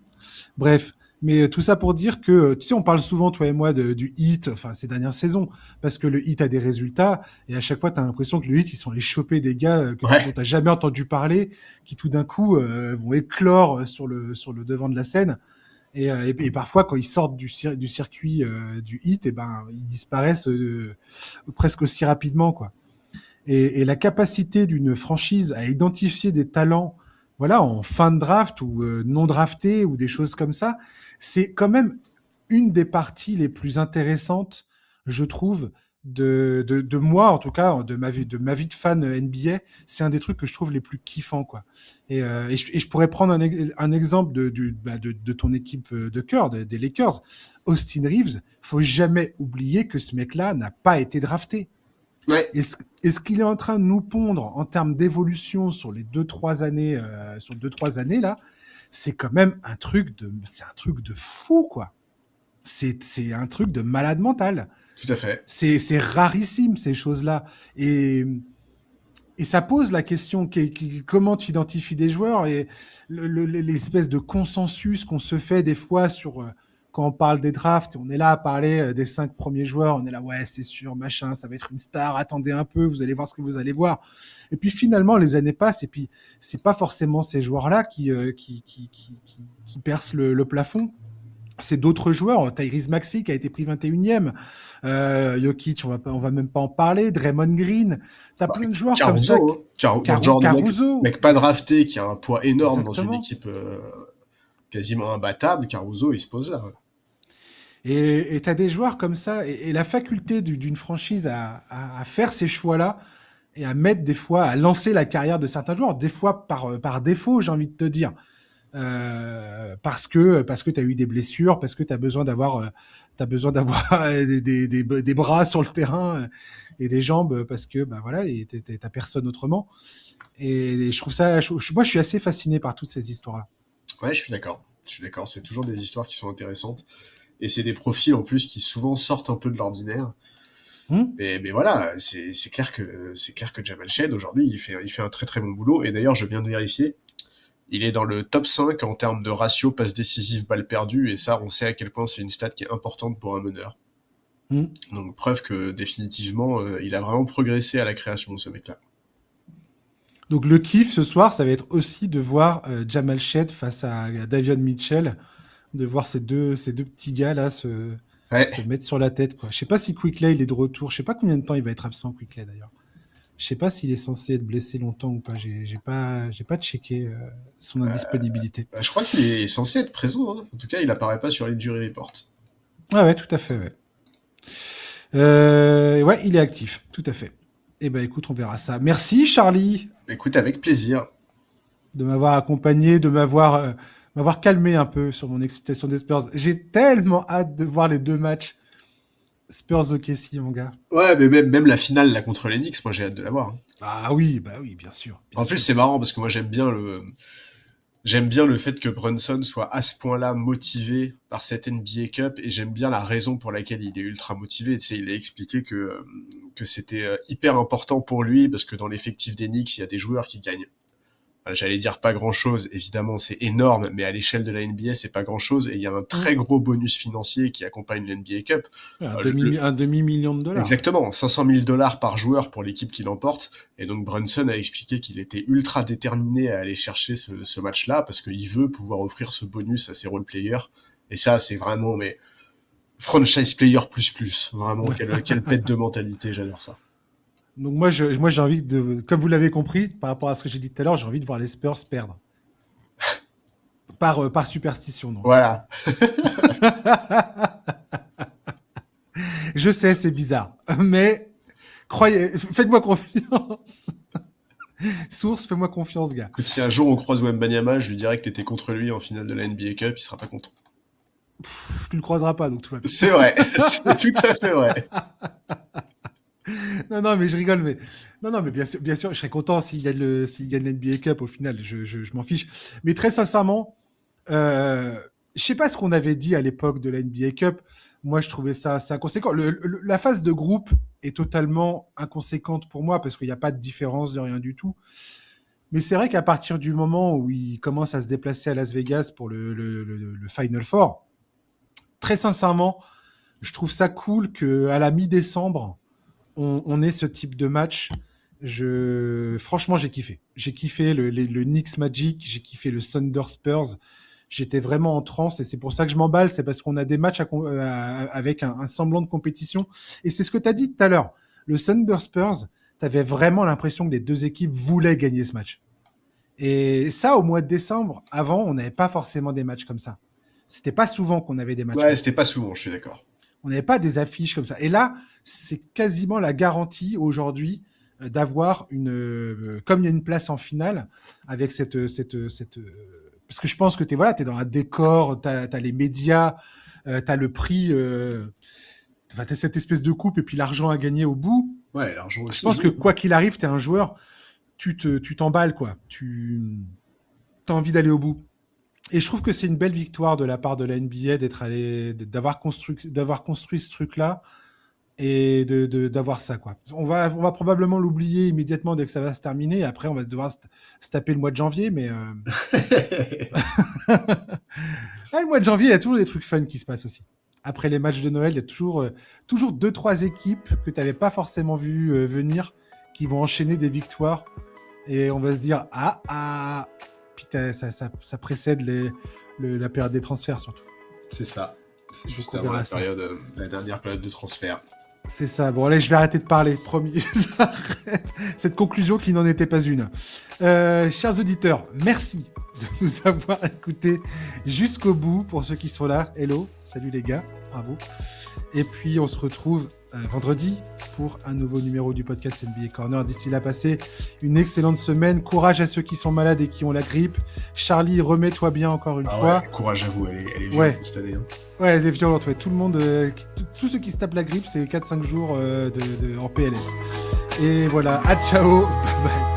Bref, mais tout ça pour dire que, tu sais, on parle souvent, toi et moi, du Heat, enfin, ces dernières saisons, parce que le Heat a des résultats, et à chaque fois, tu as l'impression que le Heat, ils sont allés choper des gars dont Ouais, tu jamais entendu parler, qui tout d'un coup vont éclore sur le devant de la scène. Et parfois, quand ils sortent du circuit du Heat, et ben, ils disparaissent presque aussi rapidement, quoi. Et la capacité d'une franchise à identifier des talents, voilà, en fin de draft ou non draftés ou des choses comme ça, c'est quand même une des parties les plus intéressantes, je trouve, de moi, en tout cas, de ma vie de fan NBA. C'est un des trucs que je trouve les plus kiffants, quoi. Et je pourrais prendre un exemple de ton équipe de cœur, des Lakers. Austin Reeves, faut jamais oublier que ce mec-là n'a pas été drafté. ouais, Est-ce qu'il est en train de nous pondre en termes d'évolution sur les 2-3 années, sur 2-3 années là, c'est un truc de fou quoi. C'est un truc de malade mental. tout à fait. C'est rarissime ces choses-là. Et Et ça pose la question comment tu identifies des joueurs et l'espèce de consensus qu'on se fait des fois sur quand on parle des drafts. On est là à parler des 5 premiers joueurs. On est là, ouais, c'est sûr, machin, ça va être une star. Attendez un peu, vous allez voir ce que vous allez voir. Et puis finalement, les années passent et puis c'est pas forcément ces joueurs-là qui percent le plafond. C'est d'autres joueurs. Tyrese Maxey qui a été pris 21e. Jokic, on va même pas en parler. Draymond Green. T'as Bah, plein de joueurs comme ça. Caruso, hein. Genre de Caruso. mec pas drafté, qui a un poids énorme dans une Exactement. équipe quasiment imbattable. Caruso, il se pose là. Et t'as des joueurs comme ça. Et la faculté d'une franchise à faire ces choix-là et à mettre des fois, à lancer la carrière de certains joueurs, des fois par défaut, j'ai envie de te dire. Parce que tu as eu des blessures, parce que tu as besoin d'avoir des bras sur le terrain et des jambes parce que bah voilà et t'as personne autrement. Et je trouve ça, moi je suis assez fasciné par toutes ces histoires-là. Ouais, je suis d'accord. Je suis d'accord. C'est toujours des histoires qui sont intéressantes. Et c'est des profils en plus qui souvent sortent un peu de l'ordinaire. Mais voilà, c'est clair que Jamal Shead aujourd'hui il fait un très très bon boulot. Et d'ailleurs, je viens de vérifier. Il est dans le top 5 en termes de ratio passe décisive balle perdue, et ça, on sait à quel point c'est une stat qui est importante pour un meneur. Donc preuve que définitivement, il a vraiment progressé à la création de ce mec-là. Donc le kiff ce soir, ça va être aussi de voir Jamal Shead face à Davion Mitchell, de voir ces deux petits gars là se Ouais, mettre sur la tête quoi. Je sais pas si Quickley il est de retour, je sais pas combien de temps il va être absent Quickley d'ailleurs. Je sais pas s'il est censé être blessé longtemps ou pas. J'ai pas checké son indisponibilité. bah, je crois qu'il est censé être présent, hein. En tout cas, il apparaît pas sur l'injury report. Ah ouais, tout à fait. Ouais. Ouais, il est actif, tout à fait. Eh ben, écoute, on verra ça. Merci, Charlie, Écoute, avec plaisir. de m'avoir accompagné, de m'avoir calmé un peu sur mon excitation des Spurs. J'ai tellement hâte de voir les 2 matchs Spurs OKC, mon gars. Ouais, mais même la finale là contre les Knicks, moi j'ai hâte de la voir, hein. Bah oui, bien sûr, bien En plus, sûr. c'est marrant parce que moi j'aime bien le fait que Brunson soit à ce point-là motivé par cette NBA Cup, et j'aime bien la raison pour laquelle il est ultra motivé. Tu sais, il a expliqué que c'était hyper important pour lui parce que dans l'effectif des Knicks, il y a des joueurs qui gagnent. Voilà, j'allais dire pas grand-chose, évidemment c'est énorme, mais à l'échelle de la NBA c'est pas grand-chose, et il y a un Hum. très gros bonus financier qui accompagne l'NBA Cup. Un Euh, le- demi-million de dollars. Exactement, 500 000 dollars par joueur pour l'équipe qui l'emporte. Et donc Brunson a expliqué qu'il était ultra déterminé à aller chercher ce match-là parce qu'il veut pouvoir offrir ce bonus à ses role players. Et ça, c'est vraiment, mais franchise player plus plus. Vraiment, quelle pète de mentalité, j'adore ça. Donc moi, j'ai envie comme vous l'avez compris, par rapport à ce que j'ai dit tout à l'heure, j'ai envie de voir les Spurs perdre. Par superstition, donc. Voilà. Je sais, c'est bizarre, mais faites-moi confiance. Source, fais-moi confiance, gars. Écoute, si un jour on croise Wembanyama, je lui dirais que t'étais contre lui en finale de la NBA Cup, il sera pas content. Tu le croiseras pas, donc tout va bien. C'est vrai, c'est tout à fait vrai. Non, mais je rigole, mais non, mais bien sûr, je serais content s'il gagne l'NBA Cup au final. Je m'en fiche. Mais très sincèrement, je sais pas ce qu'on avait dit à l'époque de la NBA Cup. Moi, je trouvais ça assez inconséquent. La phase de groupe est totalement inconséquente pour moi parce qu'il n'y a pas de différence de rien du tout. Mais c'est vrai qu'à partir du moment où il commence à se déplacer à Las Vegas pour le Final Four, très sincèrement, je trouve ça cool qu'à la mi-décembre, on ait ce type de match. Franchement, j'ai kiffé. J'ai kiffé le Knicks Magic, j'ai kiffé le Thunder Spurs. J'étais vraiment en transe et c'est pour ça que je m'emballe. C'est parce qu'on a des matchs avec un semblant de compétition. Et c'est ce que tu as dit tout à l'heure. Le Thunder Spurs, tu avais vraiment l'impression que les 2 équipes voulaient gagner ce match. Et ça, au mois de décembre, avant, on n'avait pas forcément des matchs comme ça. C'était pas souvent qu'on avait des matchs Ouais, comme ça. c'était pas souvent, je suis d'accord. On n'avait pas des affiches comme ça. Et là, c'est quasiment la garantie aujourd'hui d'avoir comme il y a une place en finale, avec parce que je pense que t'es dans un décor, t'as les médias, t'as le prix, t'as cette espèce de coupe et puis l'argent à gagner au bout. Ouais, l'argent Je aussi pense que joue. quoi qu'il arrive, t'es un joueur, tu t'emballes, quoi. T'as envie d'aller au bout. Et je trouve que c'est une belle victoire de la part de la NBA d'avoir construit ce truc-là et d'avoir ça, quoi. On va probablement l'oublier immédiatement dès que ça va se terminer. Et après, on va devoir se taper le mois de janvier, mais le mois de janvier, il y a toujours des trucs fun qui se passent aussi. Après les matchs de Noël, il y a toujours 2-3 équipes que tu n'avais pas forcément vu venir qui vont enchaîner des victoires. Et on va se dire, putain, ça précède la période des transferts, surtout. C'est ça. C'est juste avant la dernière période de transfert. C'est ça. Bon, allez, je vais arrêter de parler, promis. J'arrête cette conclusion qui n'en était pas une. Chers auditeurs, merci de nous avoir écoutés jusqu'au bout. Pour ceux qui sont là, hello, salut les gars, bravo. Et puis, on se retrouve vendredi pour un nouveau numéro du podcast NBA Corner. D'ici là, passez une excellente semaine. Courage à ceux qui sont malades et qui ont la grippe. Charlie, remets-toi bien encore une fois. Ouais, courage à vous, elle est violente cette année. Hein. Ouais, elle est violente, ouais. Tout le monde, tous ceux qui se tapent la grippe, c'est 4-5 jours en PLS. Et voilà, ciao, bye bye.